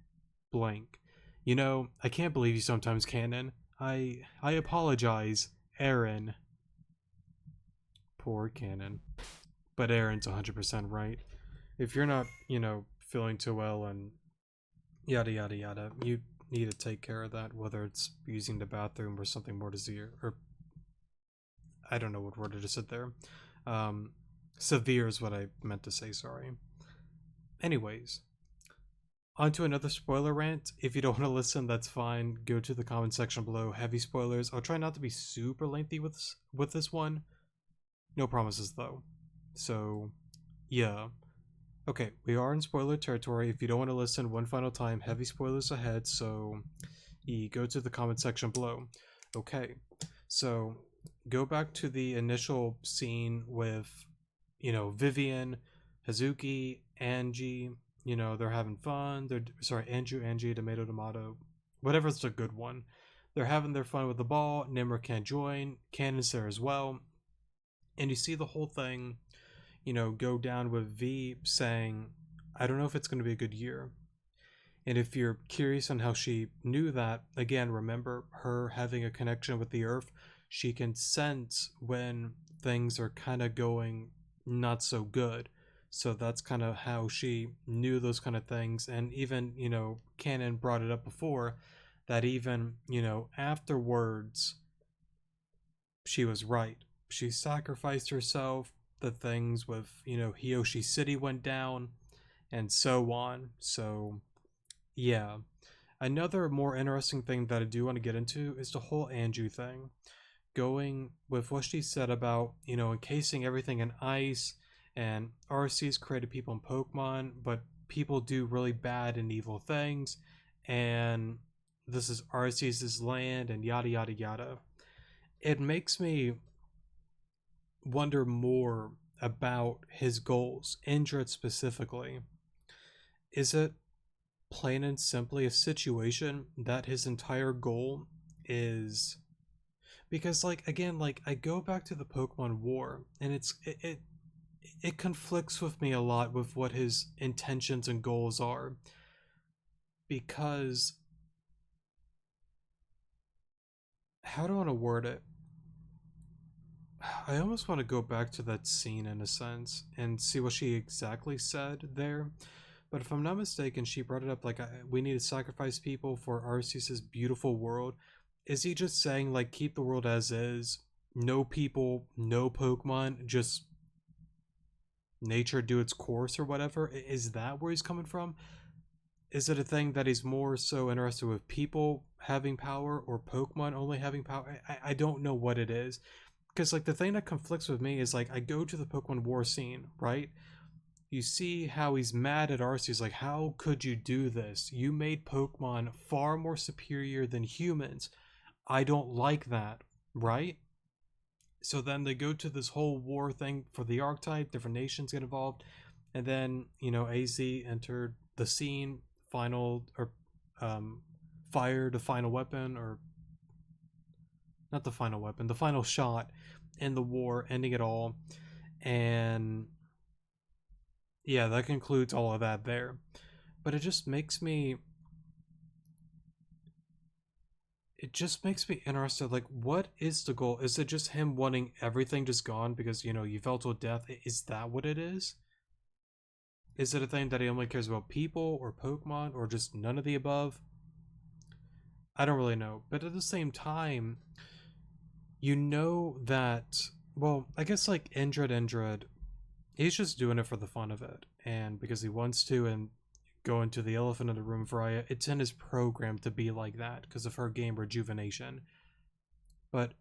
blank. You know, I can't believe you sometimes, Cannon. I apologize, Aaron. Poor Cannon. But Aaron's 100% right. If you're not, feeling too well and yada yada yada, you need to take care of that, whether it's using the bathroom or something more severe, or I don't know what word I just said there. Severe is what I meant to say, sorry. Anyways, on to another spoiler rant. If you don't want to listen, that's fine. Go to the comment section below. Heavy spoilers. I'll try not to be super lengthy with this one. No promises though. So, yeah. Okay, we are in spoiler territory. If you don't want to listen one final time, heavy spoilers ahead, so go to the comment section below. Okay, so go back to the initial scene with, Vivian, Hazuki, Angie, they're having fun. Andrew, Angie, Tomato, whatever's the good one. They're having their fun with the ball. Nimmer can't join. Cannon's there as well. And you see the whole thing, go down with V saying, I don't know if it's going to be a good year. And if you're curious on how she knew that, again, remember her having a connection with the earth. She can sense when things are kind of going not so good. So that's kind of how she knew those kind of things. And even, Cannon brought it up before that even, afterwards, she was right. She sacrificed herself. The things with, Hiyoshi City went down and so on. So, yeah. Another more interesting thing that I do want to get into is the whole Anju thing. Going with what she said about, encasing everything in ice and Arceus created people in Pokemon, but people do really bad and evil things, and this is Arceus's land, and yada yada yada. It makes me wonder more about his goals, Indrid specifically. Is it plain and simply a situation that his entire goal is because like again like I go back to the Pokemon War and it conflicts with me a lot with what his intentions and goals are because how do I want to word it? I almost want to go back to that scene in a sense and see what she exactly said there. But if I'm not mistaken, she brought it up like we need to sacrifice people for Arceus's beautiful world. Is he just saying like keep the world as is, no people, no Pokemon, just nature do its course or whatever? Is that where he's coming from? Is it a thing that he's more so interested with people having power or Pokemon only having power? I don't know what it is. Because like the thing that conflicts with me is like I go to the Pokemon War scene, right? You see how he's mad at Arceus, like, how could you do this? You made Pokemon far more superior than humans. I don't like that, right? So then they go to this whole war thing for the archetype, different nations get involved, and then, AZ entered the scene, final, or fired the final weapon, or not the final weapon, the final shot in the war, ending it all. And yeah, that concludes all of that there. But it just makes me interested, like what is the goal? Is it just him wanting everything just gone because you felt with death? Is that what it is it a thing that he only cares about people or Pokemon or just none of the above? I don't really know, but at the same time, that, well, I guess like Indrid, he's just doing it for the fun of it and because he wants to, and going to the elephant in the room, Varaya, it's in his program to be like that because of her game Rejuvenation. But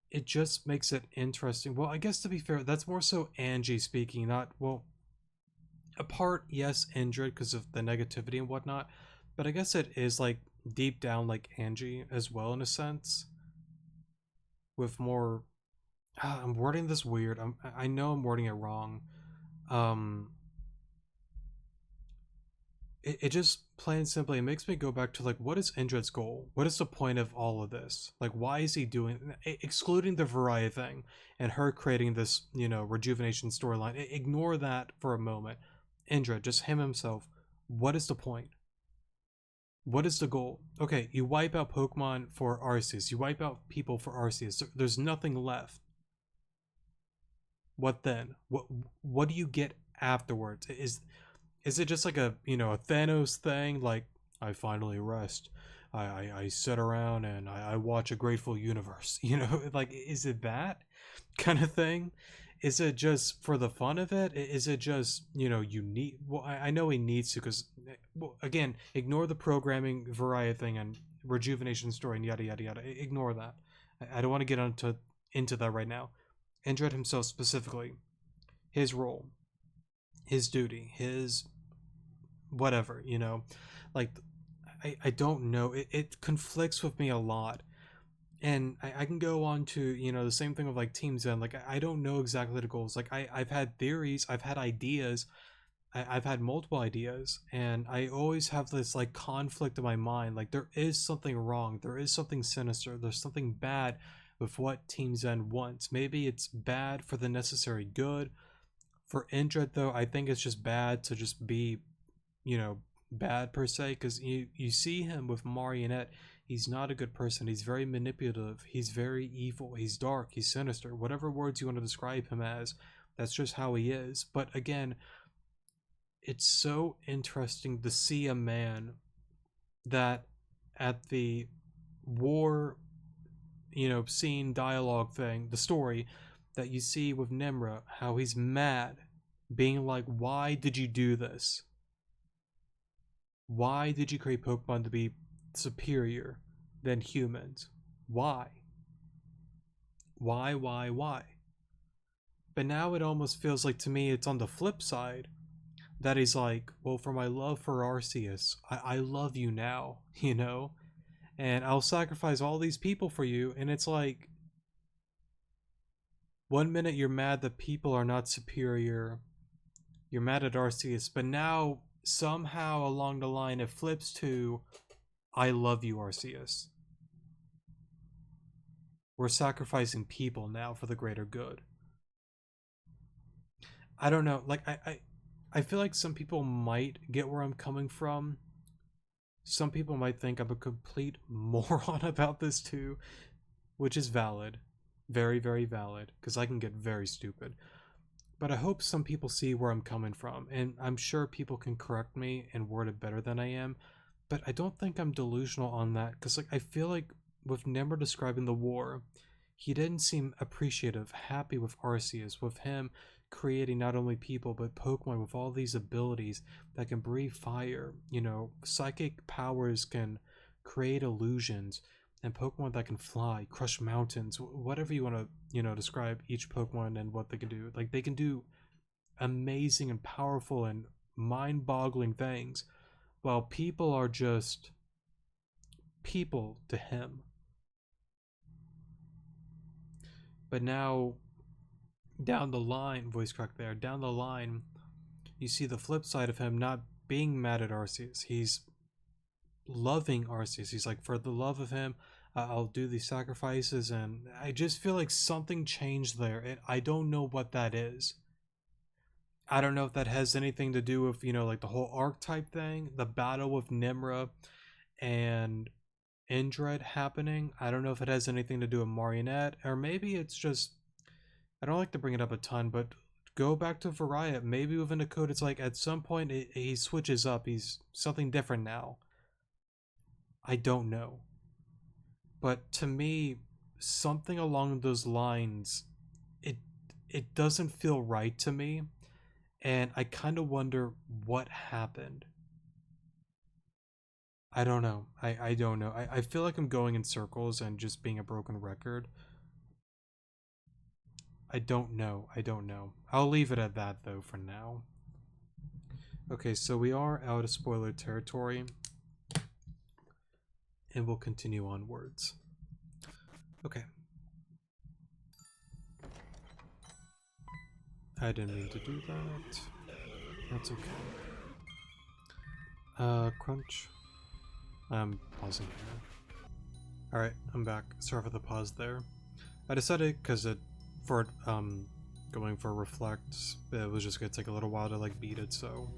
it just makes it interesting. Well, I guess to be fair, that's more so Angie speaking, not, well, apart, yes, Indrid because of the negativity and whatnot, but I guess it is like deep down like Angie as well in a sense, with more. I'm wording this weird. I know I'm wording it wrong. Um, it just plain and simply, it makes me go back to like what is Indrid's goal? What is the point of all of this? Like why is he doing, excluding the Variety thing and her creating this, rejuvenation storyline? Ignore that for a moment. Indrid, just him himself. What is the point? What is the goal? Okay, you wipe out Pokemon for Arceus. You wipe out people for Arceus. There's nothing left. What then? What do you get afterwards? Is it just like a Thanos thing? Like I finally rest. I sit around and I watch a grateful universe. Like is it that kind of thing? Is it just for the fun of it? Is it just you need? Well, I know he needs to because, well, again, ignore the programming variety thing and rejuvenation story and yada yada yada. Ignore that. I don't want to get into that right now. Andred himself specifically, his role, his duty, his whatever, like I don't know. It conflicts with me a lot. And I can go on to, the same thing with like Team Zen. Like I don't know exactly the goals. Like I've had theories, I've had ideas, I've had multiple ideas, and I always have this like conflict in my mind. Like there is something wrong, there is something sinister, there's something bad with what Team Zen wants. Maybe it's bad for the necessary good. For Indrid though, I think it's just bad to just be, you know, bad per se, because you see him with Marionette. He's not a good person. He's very manipulative. He's very evil. He's dark. He's sinister. Whatever words you want to describe him as, that's just how he is. But again, it's so interesting to see a man that at the war, scene dialogue thing, the story that you see with Nimra, how he's mad, being like, why did you do this? Why did you create Pokemon to be superior than humans? Why? Why? But now it almost feels like to me it's on the flip side that he's like, well, for my love for Arceus, I love you now, you know? And I'll sacrifice all these people for you. And it's like, one minute you're mad that people are not superior, you're mad at Arceus, but now somehow along the line it flips to, I love you, Arceus. We're sacrificing people now for the greater good. I don't know, like I feel like some people might get where I'm coming from. Some people might think I'm a complete moron about this too, which is valid. Very, very valid, because I can get very stupid. But I hope some people see where I'm coming from, and I'm sure people can correct me and word it better than I am, but I don't think I'm delusional on that, because like I feel like with Nimmer describing the war, he didn't seem appreciative, happy with Arceus, with him creating not only people but Pokemon with all these abilities that can breathe fire, you know, psychic powers can create illusions, and Pokemon that can fly, crush mountains, whatever you want to, you know, describe each Pokemon and what they can do. Like they can do amazing and powerful and mind-boggling things, while people are just people to him. But now, down the line, voice crack there, down the line, you see the flip side of him not being mad at Arceus. He's loving Arceus. He's like, for the love of him, I'll do these sacrifices, and I just feel like something changed there, and I don't know what that is. I don't know if that has anything to do with, you know, like the whole archetype thing, the battle with Nimra and Indred happening. I don't know if it has anything to do with Marionette, or maybe it's just, I don't like to bring it up a ton, but go back to Variety. Maybe within the code, it's like at some point he switches up. He's something different now. I don't know. But to me, something along those lines, it it doesn't feel right to me, and I kind of wonder what happened. I don't know. I don't know. I feel like I'm going in circles and just being a broken record. I don't know. I don't know. I'll leave it at that though for now. Okay, so we are out of spoiler territory, and we'll continue onwards. Okay. I didn't mean to do that. That's okay. Crunch. I'm pausing here. Alright, I'm back. Sorry for the pause there. I decided, because for going for reflect, it was just gonna take a little while to like beat it, so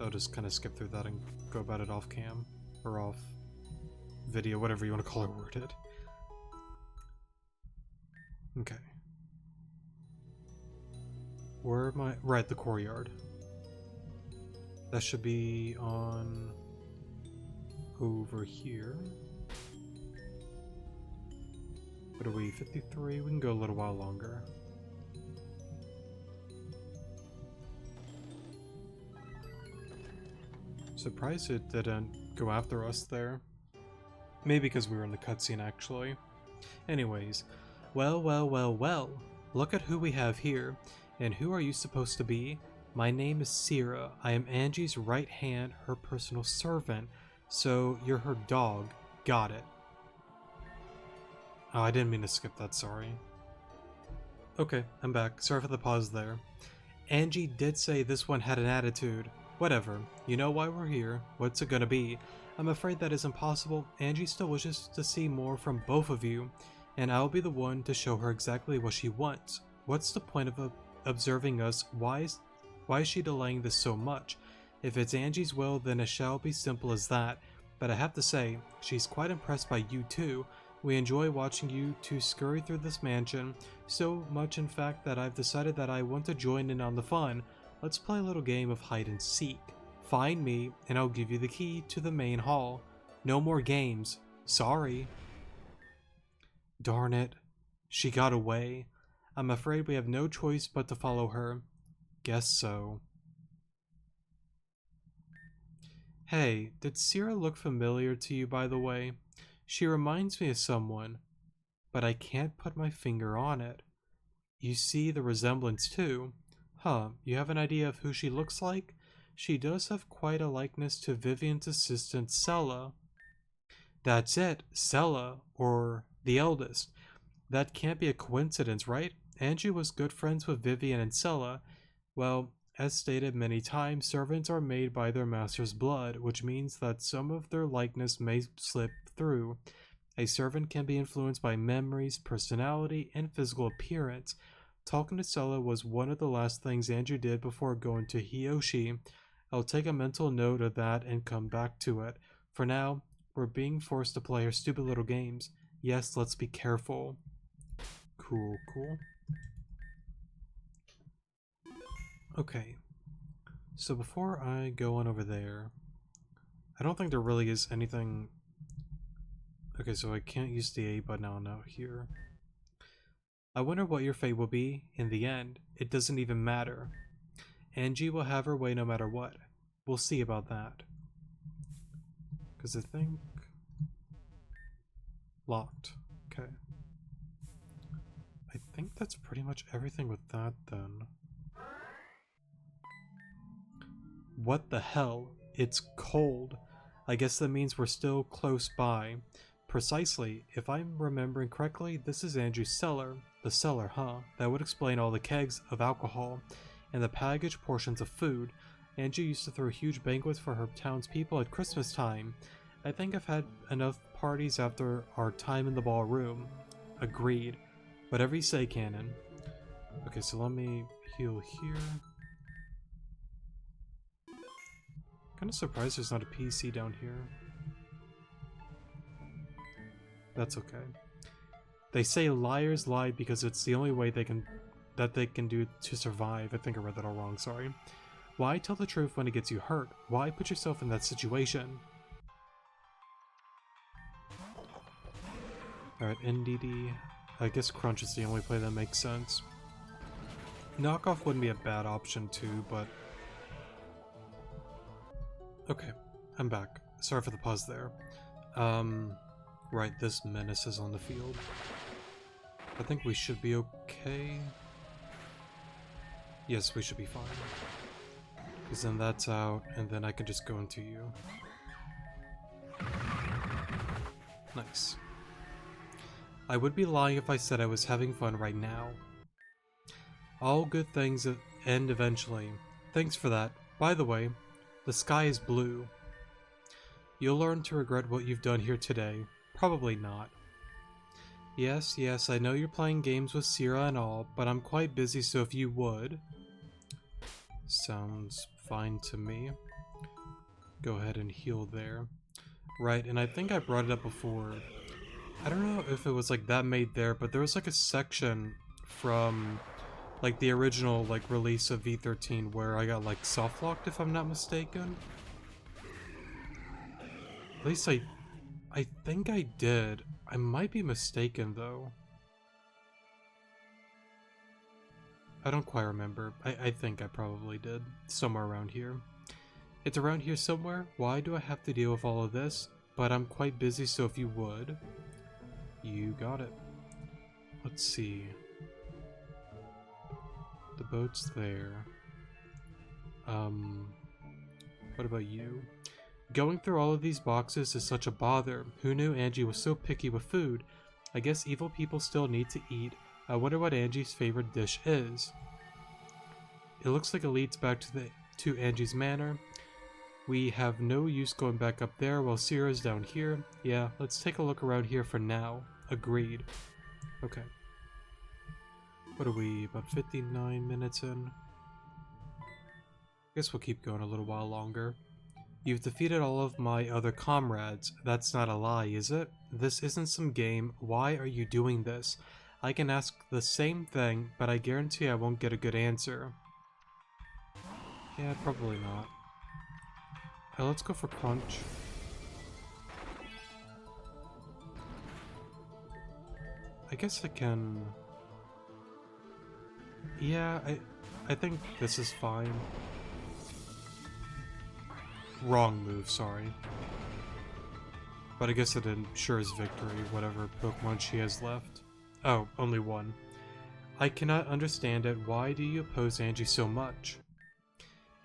I'll just kind of skip through that and go about it off cam, or off video, whatever you want to call it worded. Okay. Where am I? Right, the courtyard. That should be on over here. What are we, 53? We can go a little while longer. Surprised it didn't go after us there. Maybe because we were in the cutscene, actually. Anyways, well, well, well, well. Look at who we have here. And who are you supposed to be? My name is Sierra. I am Angie's right hand, her personal servant. So you're her dog. Got it. Oh, I didn't mean to skip that, sorry. Okay, I'm back. Sorry for the pause there. Angie did say this one had an attitude. Whatever. You know why we're here. What's it gonna be? I'm afraid that is impossible. Angie still wishes to see more from both of you, and I'll be the one to show her exactly what she wants. What's the point of observing us? Why is she delaying this so much? If it's Angie's will, then it shall be simple as that. But I have to say, she's quite impressed by you too. We enjoy watching you two scurry through this mansion, so much in fact that I've decided that I want to join in on the fun. Let's play a little game of hide and seek. Find me, and I'll give you the key to the main hall. No more games. Sorry. Darn it. She got away. I'm afraid we have no choice but to follow her. Guess so. Hey, did Sierra look familiar to you, by the way? She reminds me of someone, but I can't put my finger on it. You see the resemblance too. Huh, you have an idea of who she looks like? She does have quite a likeness to Vivian's assistant, Sella. That's it, Sella, or the eldest. That can't be a coincidence, right? Angie was good friends with Vivian and Sella. Well, as stated many times, servants are made by their master's blood, which means that some of their likeness may slip through. A servant can be influenced by memories, personality, and physical appearance. Talking to Sella was one of the last things Andrew did before going to Hiyoshi. I'll take a mental note of that and come back to it. For now, we're being forced to play our stupid little games. Yes, let's be careful. Cool, cool. Okay, so before I go on over there, I don't think there really is anything... Okay, so I can't use the A button out here. I wonder what your fate will be in the end. It doesn't even matter. Angie will have her way no matter what. We'll see about that. Because I think... Locked. Okay. I think that's pretty much everything with that then. What the hell? It's cold. I guess that means we're still close by. Precisely. If I'm remembering correctly, this is Andrew's cellar. The cellar, huh? That would explain all the kegs of alcohol and the packaged portions of food. Angie used to throw huge banquets for her townspeople at Christmas time. I think I've had enough parties after our time in the ballroom. Agreed. Whatever you say, Cannon. Okay, so let me heal here. Kinda surprised there's not a PC down here. That's okay. They say liars lie because it's the only way they can do to survive. I think I read that all wrong, sorry. Why tell the truth when it gets you hurt? Why put yourself in that situation? Alright, NDD. I guess Crunch is the only play that makes sense. Knockoff wouldn't be a bad option too, but... Okay, I'm back. Sorry for the pause there. Right, this menace is on the field. I think we should be okay. Yes, we should be fine. Because then that's out, and then I can just go into you. Nice. I would be lying if I said I was having fun right now. All good things end eventually. Thanks for that. By the way, the sky is blue. You'll learn to regret what you've done here today. Probably not. Yes, I know you're playing games with Sierra and all, but I'm quite busy, so if you would... Sounds fine to me. Go ahead and heal there. Right, and I think I brought it up before. I don't know if it was like that made there, but there was like a section from like the original like release of V13 where I got like soft locked, if I'm not mistaken. At least I think I did. I might be mistaken though. I don't quite remember. I think I probably did. Somewhere around here. It's around here somewhere? Why do I have to deal with all of this? But I'm quite busy, so if you would... You got it. Let's see. The boat's there. What about you? Going through all of these boxes is such a bother. Who knew Angie was so picky with food? I guess evil people still need to eat. I wonder what Angie's favorite dish is. It looks like it leads back to Angie's manor. We have no use going back up there while Sierra's down here. Yeah, let's take a look around here for now. Agreed. Okay. What are we, about 59 minutes in? Guess we'll keep going a little while longer. You've defeated all of my other comrades. That's not a lie, is it? This isn't some game. Why are you doing this? I can ask the same thing, but I guarantee I won't get a good answer. Yeah, probably not. Let's go for Crunch. I guess I can... Yeah, I think this is fine. Wrong move, sorry. But I guess it ensures victory, whatever Pokemon she has left. Oh, only one. I cannot understand it. Why do you oppose Angie so much?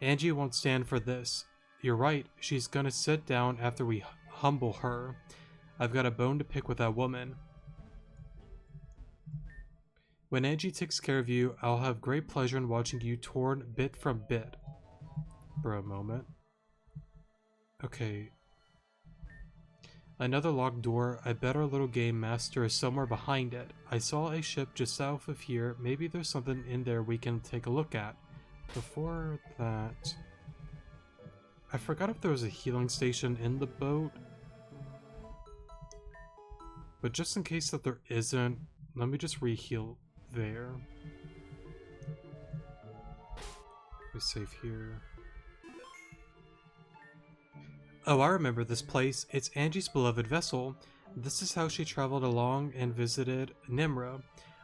Angie won't stand for this. You're right, she's gonna sit down after we humble her. I've got a bone to pick with that woman. When Angie takes care of you, I'll have great pleasure in watching you torn bit from bit. For a moment. Okay. Another locked door. I bet our little game master is somewhere behind it. I saw a ship just south of here. Maybe there's something in there we can take a look at. Before that... I forgot if there was a healing station in the boat. But just in case that there isn't, let me just re-heal there. We save here. Oh, I remember this place. It's Angie's beloved vessel. This is how she traveled along and visited Nimra.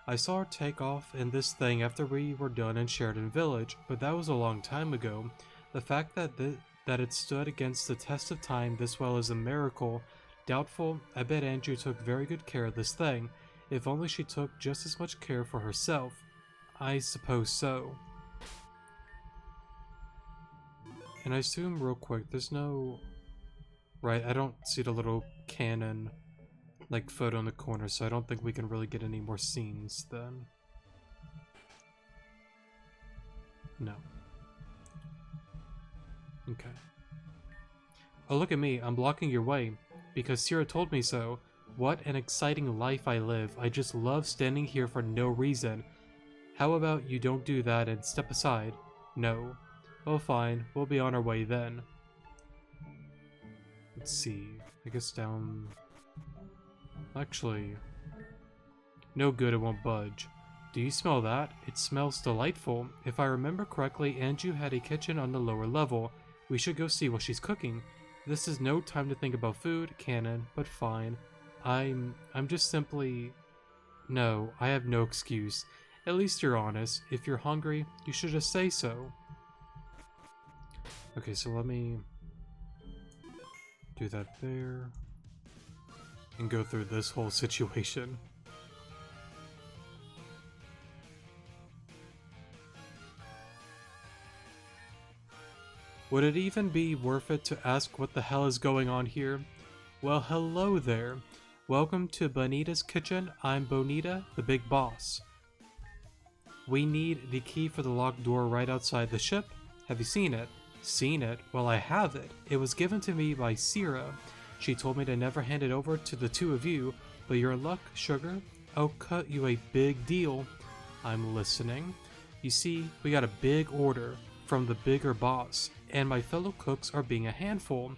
I saw her take off in this thing after we were done in Sheridan Village, but that was a long time ago. The fact that it stood against the test of time this well is a miracle. Doubtful. I bet Angie took very good care of this thing. If only she took just as much care for herself. I suppose so. And I assume real quick, there's no... Right, I don't see the little cannon, like, photo in the corner, so I don't think we can really get any more scenes then. No. Okay. Oh, look at me, I'm blocking your way, because Sierra told me so. What an exciting life I live. I just love standing here for no reason. How about you don't do that and step aside? No. Well, fine, we'll be on our way then. Let's see, I guess down... Actually... No good, it won't budge. Do you smell that? It smells delightful. If I remember correctly, Anju had a kitchen on the lower level. We should go see what she's cooking. This is no time to think about food, Canon, but fine. I'm just simply... No, I have no excuse. At least you're honest. If you're hungry, you should just say so. Okay, so let me... do that there, and go through this whole situation. Would it even be worth it to ask what the hell is going on here? Well, hello there. Welcome to Bonita's kitchen. I'm Bonita, the big boss. We need the key for the locked door right outside the ship. Have you seen it? Seen it? Well, I have it. It was given to me by Sierra. She told me to never hand it over to the two of you, but your luck, sugar. I'll cut you a big deal. I'm listening. You see, we got a big order from the bigger boss, and my fellow cooks are being a handful.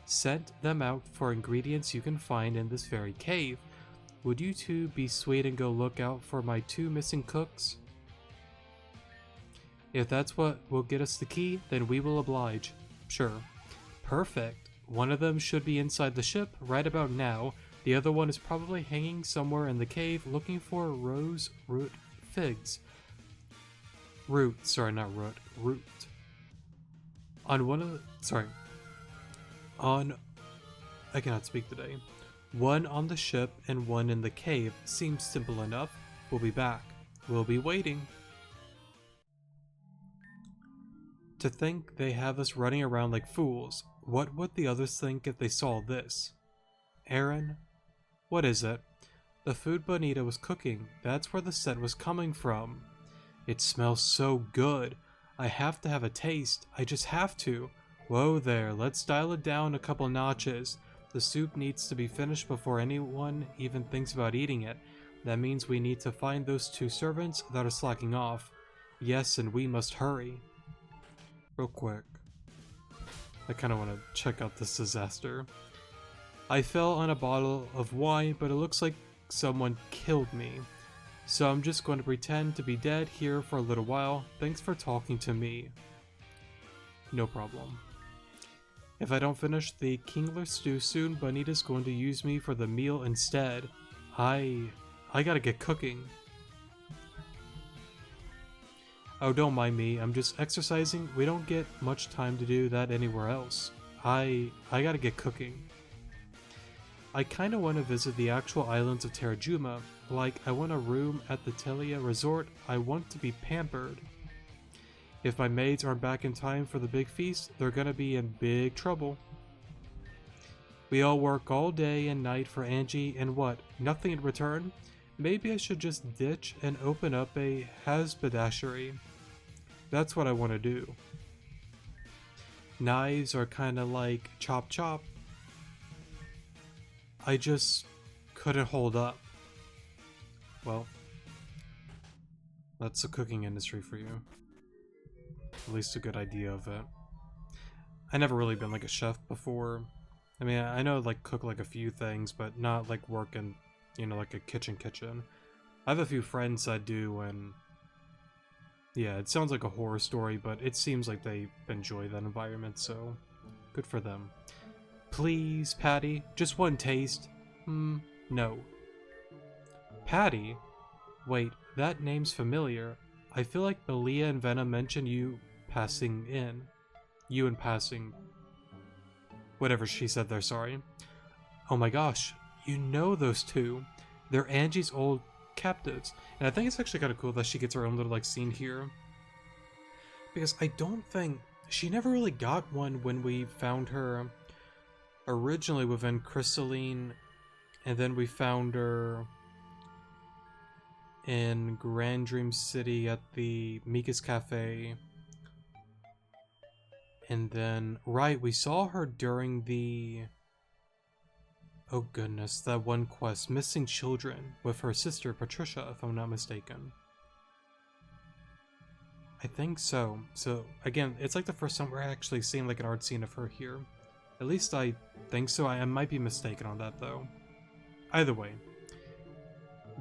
Sent them out for ingredients you can find in this very cave. Would you two be sweet and go look out for my two missing cooks? If that's what will get us the key, then we will oblige. Sure. Perfect. One of them should be inside the ship right about now. The other one is probably hanging somewhere in the cave looking for rose root figs. Root. Sorry, not root. Root. On one of the... Sorry. On... I cannot speak today. One on the ship and one in the cave. Seems simple enough. We'll be back. We'll be waiting. To think they have us running around like fools. What would the others think if they saw this? Aaron? What is it? The food Bonita was cooking. That's where the scent was coming from. It smells so good. I have to have a taste. I just have to. Whoa there, let's dial it down a couple notches. The soup needs to be finished before anyone even thinks about eating it. That means we need to find those two servants that are slacking off. Yes, and we must hurry. Real quick. I kind of want to check out this disaster. I fell on a bottle of wine, but it looks like someone killed me. So I'm just going to pretend to be dead here for a little while. Thanks for talking to me. No problem. If I don't finish the Kingler stew soon, Bonita's going to use me for the meal instead. I gotta get cooking. Oh, don't mind me, I'm just exercising. We don't get much time to do that anywhere else. I gotta get cooking. I kinda want to visit the actual islands of Terrajuma. Like, I want a room at the Telia Resort. I want to be pampered. If my maids aren't back in time for the big feast, they're gonna be in big trouble. We all work all day and night for Angie, and what? Nothing in return? Maybe I should just ditch and open up a haberdashery. That's what I want to do. Knives are kind of like chop chop. I just couldn't hold up. Well, that's the cooking industry for you. At least a good idea of it. I never really been like a chef before. I mean, I know like cook like a few things, but not like work in, you know, like a kitchen. I have a few friends that do, and yeah, it sounds like a horror story, but it seems like they enjoy that environment, so good for them. Please, Patty, just one taste. No. Patty? Wait, that name's familiar. I feel like Malia and Venom mentioned you passing in. You and passing... Whatever she said there, sorry. Oh my gosh, you know those two. They're Angie's old captives. And I think it's actually kind of cool that she gets her own little like scene here. Because I don't think... She never really got one when we found her originally within Crystalline. And then we found her in Grand Dream City at the Mika's Cafe. And then, right, we saw her during the... Oh goodness, that one quest, Missing Children, with her sister Patricia, if I'm not mistaken. I think so. So, again, it's like the first time we're actually seeing like an art scene of her here. At least I think so. I might be mistaken on that, though. Either way.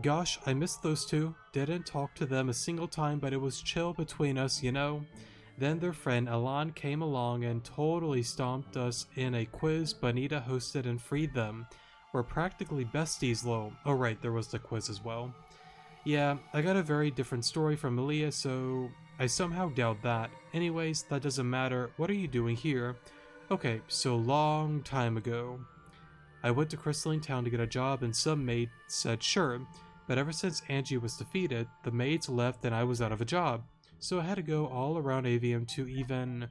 Gosh, I missed those two. Didn't talk to them a single time, but it was chill between us, you know? Then their friend Alan came along and totally stomped us in a quiz Bonita hosted and freed them. We're practically besties, lol. Oh right, there was the quiz as well. Yeah, I got a very different story from Malia, so I somehow doubt that. Anyways, that doesn't matter. What are you doing here? Okay, so long time ago. I went to Crystalline Town to get a job and some maid said sure, but ever since Angie was defeated, the maids left and I was out of a job. So I had to go all around Avium to even...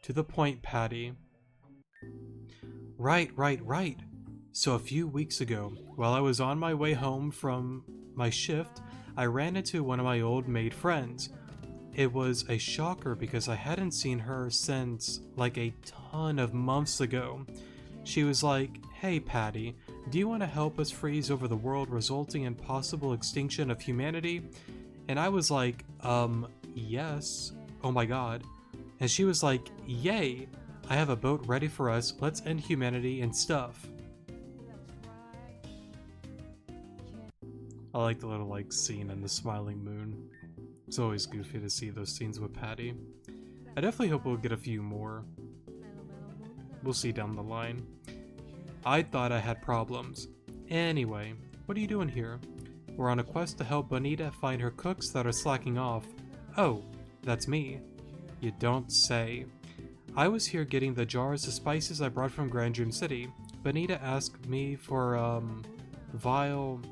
To the point, Patty. Right. So a few weeks ago, while I was on my way home from my shift, I ran into one of my old maid friends. It was a shocker because I hadn't seen her since like a ton of months ago. She was like, "Hey Patty, do you want to help us freeze over the world resulting in possible extinction of humanity?" And I was like, yes. Oh my god. And she was like, yay, I have a boat ready for us, let's end humanity and stuff. I like the little like scene in the smiling moon. It's always goofy to see those scenes with Patty. I definitely hope we'll get a few more. We'll see down the line. I thought I had problems. Anyway, what are you doing here? We're on a quest to help Bonita find her cooks that are slacking off. Oh, that's me. You don't say. I was here getting the jars of spices I brought from Grand Dream City. Bonita asked me for, Violet...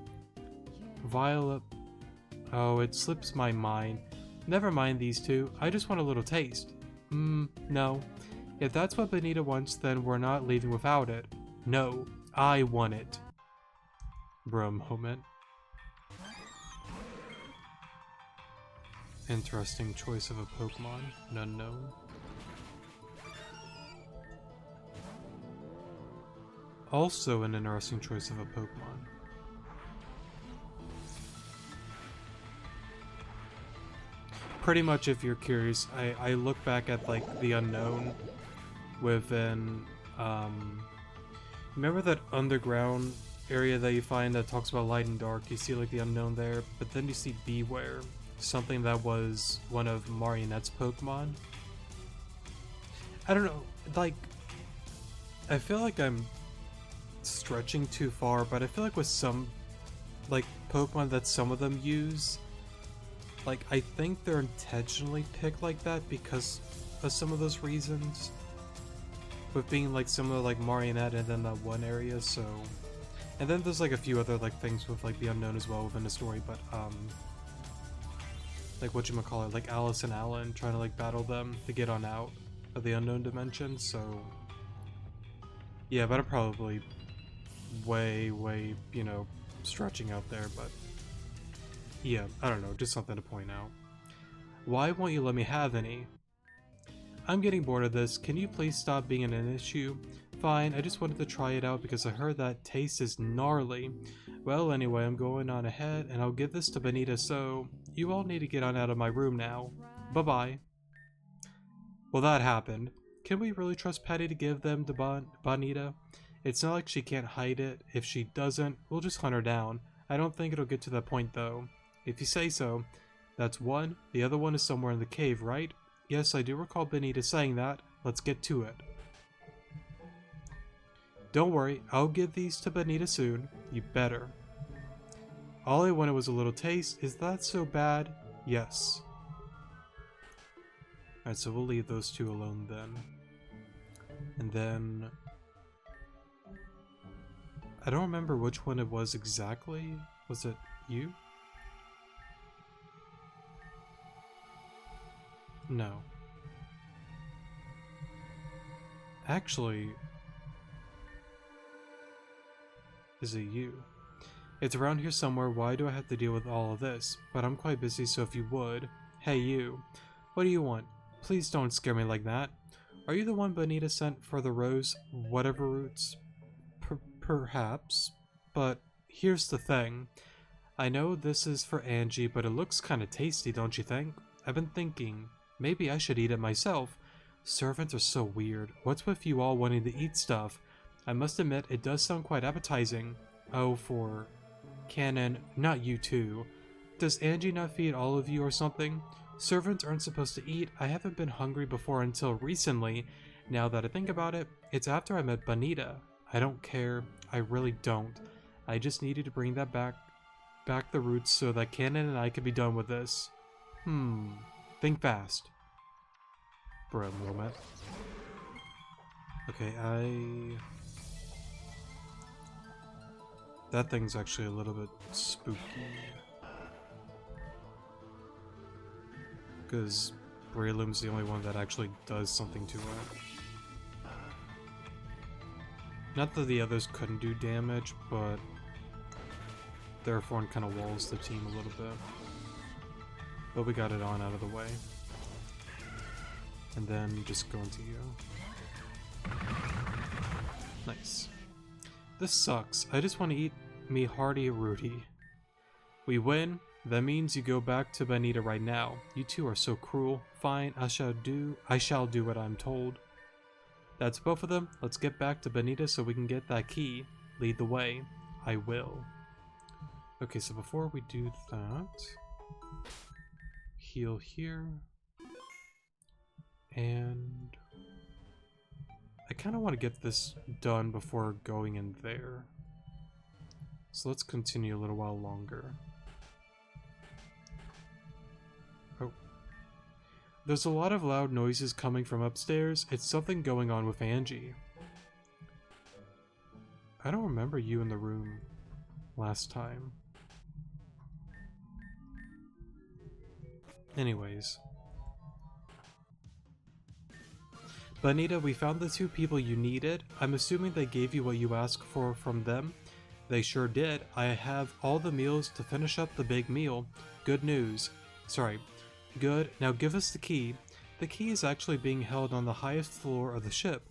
Oh, it slips my mind. Never mind these two, I just want a little taste. No. If that's what Bonita wants, then we're not leaving without it. No, I want it. Bro moment. Interesting choice of a Pokemon, an unknown. Also an interesting choice of a Pokemon. Pretty much, if you're curious, I look back at like the unknown within, remember that underground area that you find that talks about light and dark? You see like the unknown there, but then you see Beware. Something that was one of Marionette's Pokemon. I don't know, like, I feel like I'm stretching too far, but I feel like with some, like, Pokemon that some of them use, like, I think they're intentionally picked like that because of some of those reasons. With being, like, similar like Marionette and then that one area, so... And then there's like a few other like things with like the unknown as well within the story, but like whatchamacallit, like Alice and Alan trying to like battle them to get on out of the unknown dimension, so yeah, but I'm probably way, you know, stretching out there, but yeah, I don't know, just something to point out. Why won't you let me have any? I'm getting bored of this. Can you please stop being an issue? Fine, I just wanted to try it out because I heard that taste is gnarly. Well, anyway, I'm going on ahead and I'll give this to Bonita, so you all need to get on out of my room now. Bye-bye. Well, that happened. Can we really trust Patty to give them to Bonita? It's not like she can't hide it. If she doesn't, we'll just hunt her down. I don't think it'll get to that point, though. If you say so. That's one. The other one is somewhere in the cave, right? Yes, I do recall Bonita saying that. Let's get to it. Don't worry, I'll give these to Bonita soon. You better. All I wanted was a little taste. Is that so bad? Yes. Alright, so we'll leave those two alone then. And then... I don't remember which one it was exactly. Was it you? No. Actually... Is it you? It's around here somewhere. Why do I have to deal with all of this? But I'm quite busy, so if you would... Hey, you. What do you want? Please don't scare me like that. Are you the one Bonita sent for the rose whatever roots? Perhaps. But here's the thing. I know this is for Angie, but it looks kinda tasty, don't you think? I've been thinking, maybe I should eat it myself. Servants are so weird. What's with you all wanting to eat stuff? I must admit, it does sound quite appetizing. Oh, for Canon, not you too. Does Angie not feed all of you or something? Servants aren't supposed to eat. I haven't been hungry before until recently. Now that I think about it, it's after I met Bonita. I don't care. I really don't. I just needed to bring that back the roots so that Canon and I could be done with this. Think fast. For a moment. Okay, that thing's actually a little bit spooky. Because Breloom's the only one that actually does something to it. Not that the others couldn't do damage, but therefore it kind of walls the team a little bit. But we got it on out of the way. And then just go into you. Nice. This sucks. I just want to eat me hearty Rudy. We win. That means you go back to Bonita right now. You two are so cruel. Fine, I shall do what I'm told. That's both of them. Let's get back to Bonita so we can get that key. Lead the way. I will. Okay, so before we do that, heal here. And I kind of want to get this done before going in there. So let's continue a little while longer. Oh. There's a lot of loud noises coming from upstairs. It's something going on with Angie. I don't remember you in the room last time. Anyways. Bonita, we found the two people you needed. I'm assuming they gave you what you asked for from them. They sure did. I have all the meals to finish up the big meal. Good news. Sorry. Good. Now give us the key. The key is actually being held on the highest floor of the ship.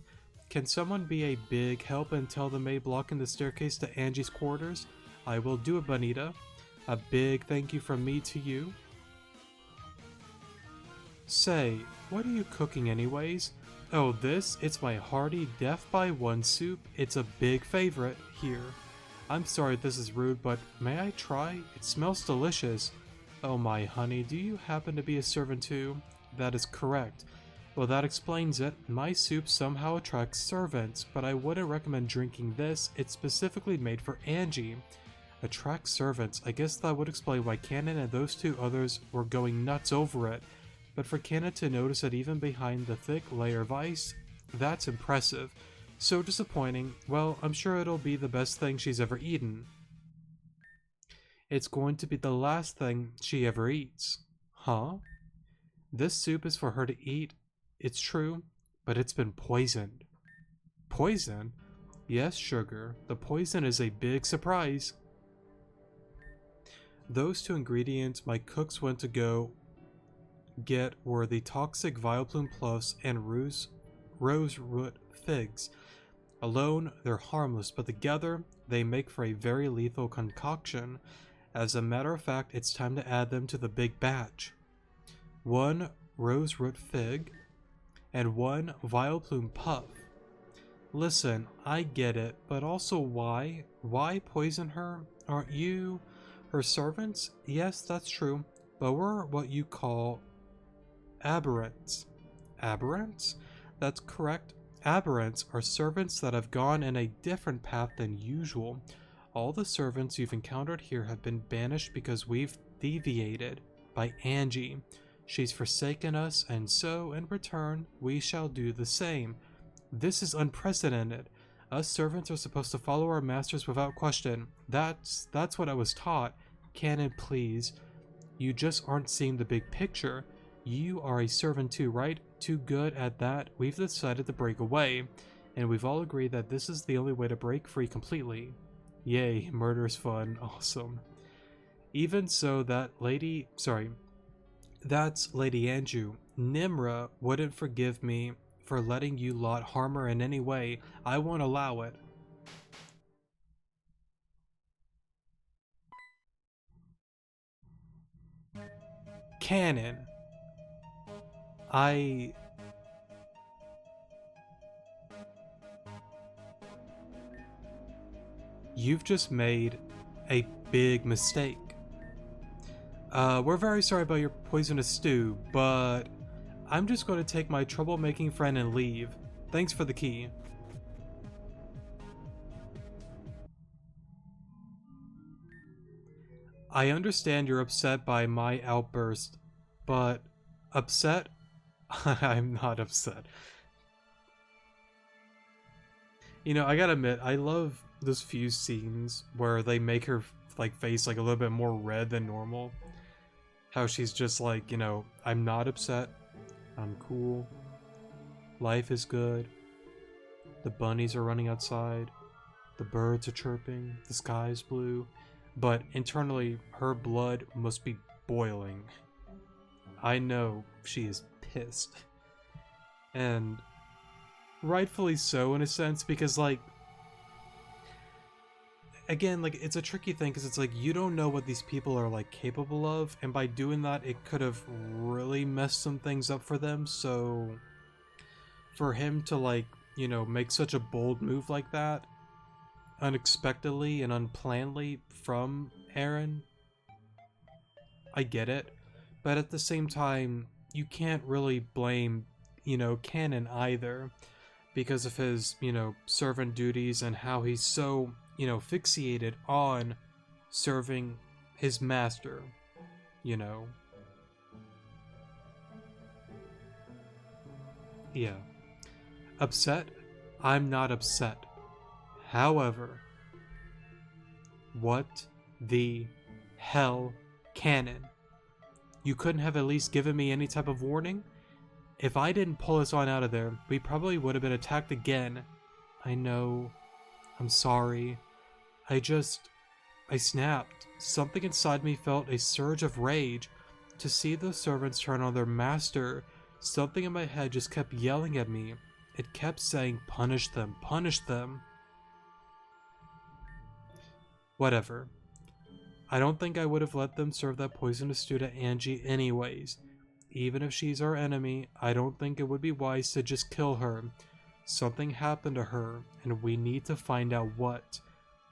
Can someone be a big help and tell the maid blocking the staircase to Angie's quarters? I will do it, Bonita. A big thank you from me to you. Say, what are you cooking anyways? Oh, this? It's my hearty Death by One soup. It's a big favorite here. I'm sorry this is rude, but may I try? It smells delicious. Oh my honey, do you happen to be a servant too? That is correct. Well, that explains it. My soup somehow attracts servants, but I wouldn't recommend drinking this. It's specifically made for Angie. Attract servants. I guess that would explain why Canon and those two others were going nuts over it. But for Canon to notice it even behind the thick layer of ice, that's impressive. So disappointing. Well, I'm sure it'll be the best thing she's ever eaten. It's going to be the last thing she ever eats. Huh? This soup is for her to eat. It's true, but it's been poisoned. Poison? Yes, sugar. The poison is a big surprise. Those two ingredients my cooks went to go get were the toxic Vileplume Plus and roseroot figs. Alone, they're harmless, but together, they make for a very lethal concoction. As a matter of fact, it's time to add them to the big batch. 1 roseroot fig and 1 Vileplume puff. Listen, I get it, but also why? Why poison her? Aren't you her servants? Yes, that's true, but we're what you call aberrants. Aberrants? That's correct. Aberrants are servants that have gone in a different path than usual. All the servants you've encountered here have been banished because we've deviated. By Angie. She's forsaken us, and so, in return, we shall do the same. This is unprecedented. Us servants are supposed to follow our masters without question. That's what I was taught. Canon, please. You just aren't seeing the big picture. You are a servant too, right? Too good at that. We've decided to break away, and we've all agreed that this is the only way to break free completely. Yay, murder's fun. Awesome. Even so, that's Lady Anju. Nimra wouldn't forgive me for letting you lot harm her in any way. I won't allow it. Canon. You've just made a big mistake. We're very sorry about your poisonous stew, but I'm just going to take my troublemaking friend and leave. Thanks for the key. I understand you're upset by my outburst, but upset? I'm not upset. You know, I gotta admit, I love those few scenes where they make her like face like a little bit more red than normal. How she's just like, you know, I'm not upset. I'm cool. Life is good. The bunnies are running outside. The birds are chirping. The sky is blue. But internally, her blood must be boiling. I know she is pissed. And rightfully so, in a sense, because, like, again, like, it's a tricky thing because it's like you don't know what these people are like capable of, and by doing that it could have really messed some things up for them. So for him to, like, you know, make such a bold move like that unexpectedly and unplannedly from Aaron, I get it, but at the same time you can't really blame, you know, Canon either, because of his, you know, servant duties and how he's so, you know, fixated on serving his master, you know. Yeah. Upset? I'm not upset. However, what the hell, Canon? You couldn't have at least given me any type of warning? If I didn't pull us on out of there, we probably would have been attacked again. I know. I'm sorry. I snapped. Something inside me felt a surge of rage. To see the servants turn on their master, something in my head just kept yelling at me. It kept saying, punish them, punish them. Whatever. I don't think I would have let them serve that poisonous stew to Angie anyways. Even if she's our enemy, I don't think it would be wise to just kill her. Something happened to her, and we need to find out what.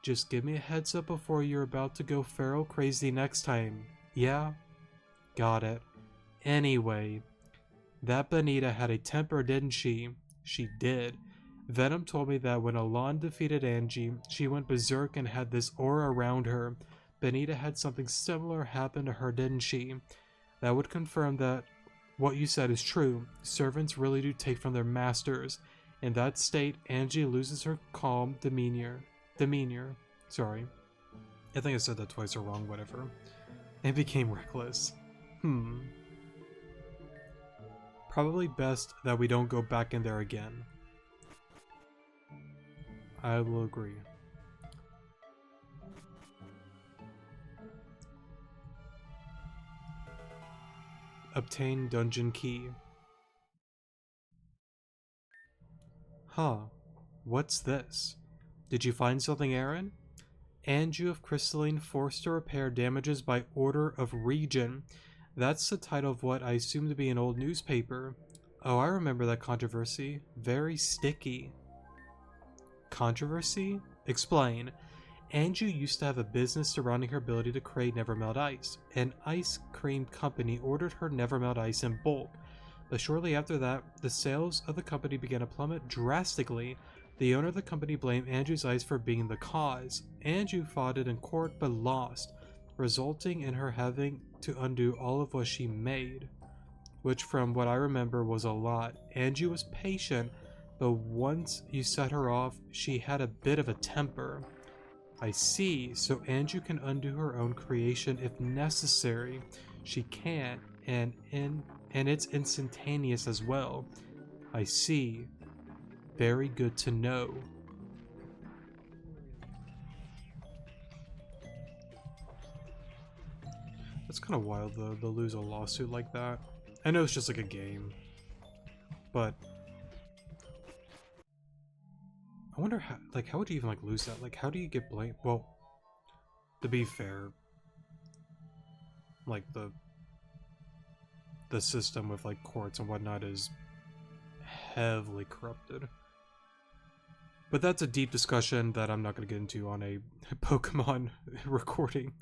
Just give me a heads up before you're about to go feral crazy next time. Yeah? Got it. Anyway, that Bonita had a temper, didn't she? She did. Venom told me that when Alon defeated Angie, she went berserk and had this aura around her. Bonita had something similar happen to her, didn't she? That would confirm that what you said is true. Servants really do take from their masters. In that state, Angie loses her calm demeanor. Sorry. I think I said that twice or wrong, whatever. And became reckless. Probably best that we don't go back in there again. I will agree. Obtain dungeon key. Huh. What's this? Did you find something, Aaron? Anju of Crystalline forced to repair damages by order of Region. That's the title of what I assume to be an old newspaper. Oh, I remember that controversy. Very sticky. Controversy? Explain. Anju used to have a business surrounding her ability to create Nevermelt Ice. An ice cream company ordered her Nevermelt Ice in bulk, but shortly after that, the sales of the company began to plummet drastically. The owner of the company blamed Anju's Ice for being the cause. Anju fought it in court but lost, resulting in her having to undo all of what she made, which from what I remember was a lot. Anju was patient, but once you set her off, she had a bit of a temper. I see, so Anju can undo her own creation if necessary. She can, and it's instantaneous as well. I see. Very good to know. That's kind of wild though, to lose a lawsuit like that. I know it's just like a game, but I wonder how, how would you even lose that? How do you get blamed? Well, to be fair, the system with courts and whatnot is heavily corrupted. But that's a deep discussion that I'm not going to get into on a Pokemon recording.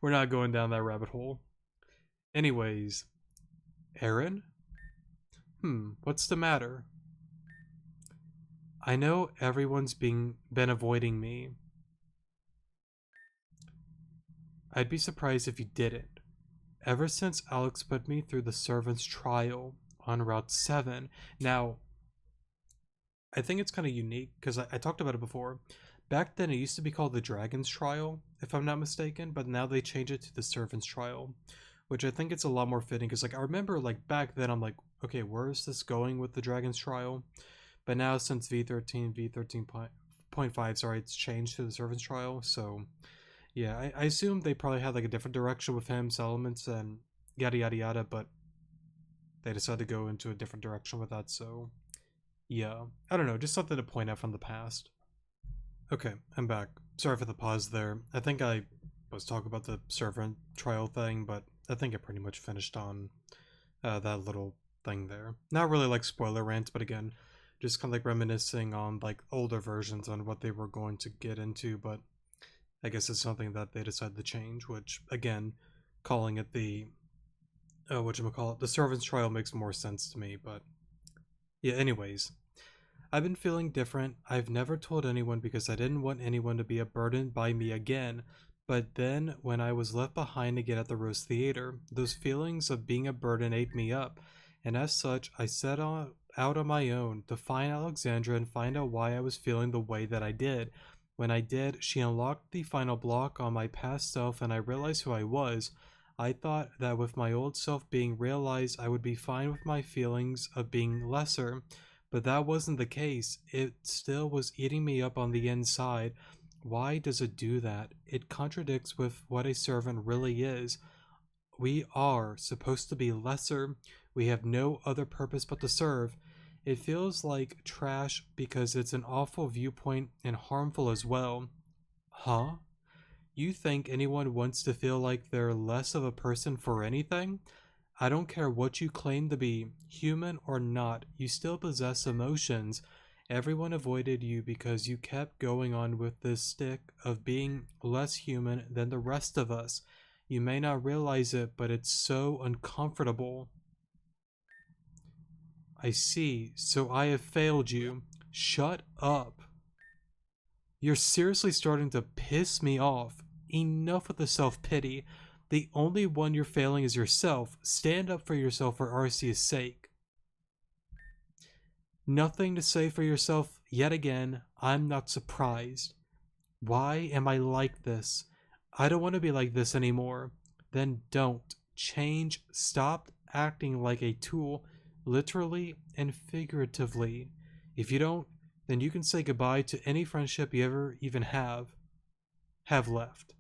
We're not going down that rabbit hole. Anyways, Aaron? What's the matter? I know everyone's been avoiding me. I'd be surprised if you didn't. Ever since Alex put me through the servant's trial on Route 7. Now, I think it's kind of unique because I talked about it before. Back then, it used to be called the Dragon's Trial, if I'm not mistaken, but now they changed it to the Servant's Trial, which I think it's a lot more fitting because I remember back then I'm like, okay, where is this going with the Dragon's Trial? But now since V13.5, sorry, it's changed to the Servant's Trial, so yeah, I assume they probably had a different direction with him, settlements, and yada yada yada, but they decided to go into a different direction with that, so yeah. I don't know, just something to point out from the past. Okay, I'm back. Sorry for the pause there. I think I was talking about the servant trial thing, but I think I pretty much finished on that little thing there. Not really spoiler rant, but again, just kind of reminiscing on older versions on what they were going to get into, but I guess it's something that they decided to change, which again, calling it the the servant's trial makes more sense to me, but yeah, anyways. I've been feeling different. I've never told anyone because I didn't want anyone to be a burden by me again. But then, when I was left behind again at the Rose Theater, those feelings of being a burden ate me up. And as such, I set out on my own to find Alexandra and find out why I was feeling the way that I did. When I did, she unlocked the final block on my past self and I realized who I was. I thought that with my old self being realized, I would be fine with my feelings of being lesser. But that wasn't the case. It still was eating me up on the inside. Why does it do that? It contradicts with what a servant really is. We are supposed to be lesser. We have no other purpose but to serve. It feels like trash because it's an awful viewpoint and harmful as well. Huh? You think anyone wants to feel like they're less of a person for anything? I don't care what you claim to be, human or not, you still possess emotions. Everyone avoided you because you kept going on with this stick of being less human than the rest of us. You may not realize it, but it's so uncomfortable. I see, so I have failed you. Shut up. You're seriously starting to piss me off. Enough with the self-pity. The only one you're failing is yourself. Stand up for yourself for Arceus' sake. Nothing to say for yourself yet again. I'm not surprised. Why am I like this? I don't want to be like this anymore. Then don't. Change. Stop acting like a tool, literally and figuratively. If you don't, then you can say goodbye to any friendship you ever even have left.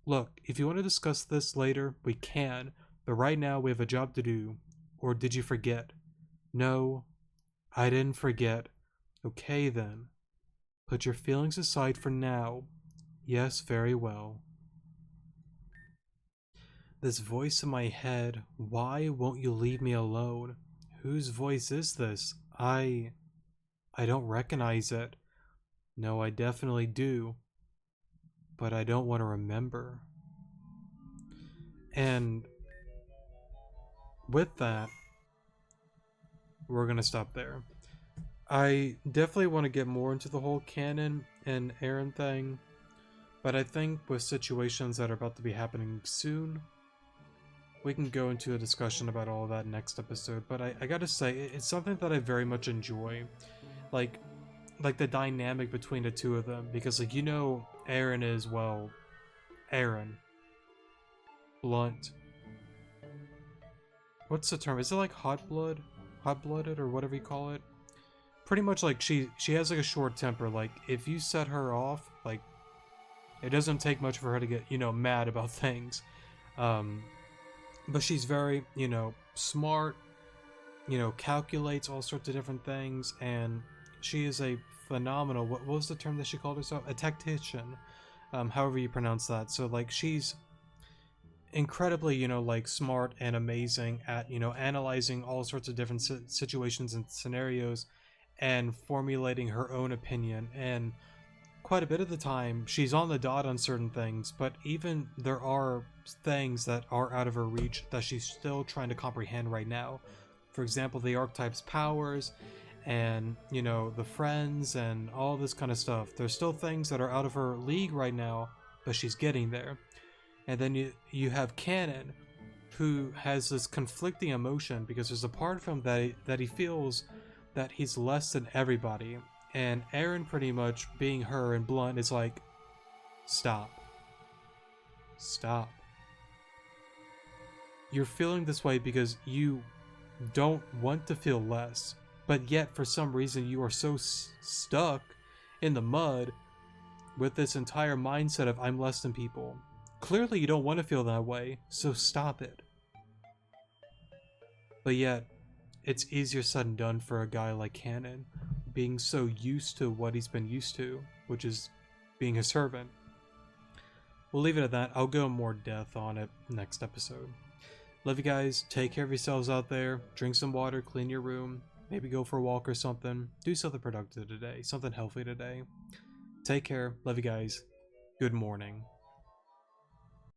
Look, if you want to discuss this later, we can, but right now we have a job to do. Or did you forget? No, I didn't forget. Okay then. Put your feelings aside for now. Yes, very well. This voice in my head, why won't you leave me alone? Whose voice is this? I don't recognize it. No, I definitely do. But I don't want to remember. And with that, we're gonna stop there. I definitely want to get more into the whole canon and Aaron thing, but I think with situations that are about to be happening soon, we can go into a discussion about all of that next episode. But I gotta say, it's something that I very much enjoy, like like the dynamic between the two of them, because like Aaron is, well, Aaron, blunt. What's the term? Is it like hot blooded, or whatever you call it? Pretty much like she has like a short temper. Like if you set her off, like it doesn't take much for her to get mad about things. Um, but she's very smart. Calculates all sorts of different things, and she is a phenomenal. What was the term that she called herself? A tactician. However you pronounce that. So like she's incredibly like smart and amazing at analyzing all sorts of different situations and scenarios and formulating her own opinion. And quite a bit of the time she's on the dot on certain things, but even there are things that are out of her reach that she's still trying to comprehend right now. For example, the archetype's powers and the friends and all this kind of stuff. There's still things that are out of her league right now, but she's getting there. And then you have Canon, who has this conflicting emotion because there's a part of him that he feels that he's less than everybody. And Aaron, pretty much being her and blunt, is like, stop. Stop. You're feeling this way because you don't want to feel less, but yet for some reason you are so stuck in the mud with this entire mindset of I'm less than people. Clearly you don't want to feel that way, so stop it. But yet, it's easier said than done for a guy like Cannon, being so used to what he's been used to, which is being a servant. We'll leave it at that. I'll go more depth on it next episode. Love you guys. Take care of yourselves out there. Drink some water, clean your room, maybe go for a walk or something. Do something productive today, something healthy today. Take care. Love you guys. Good morning.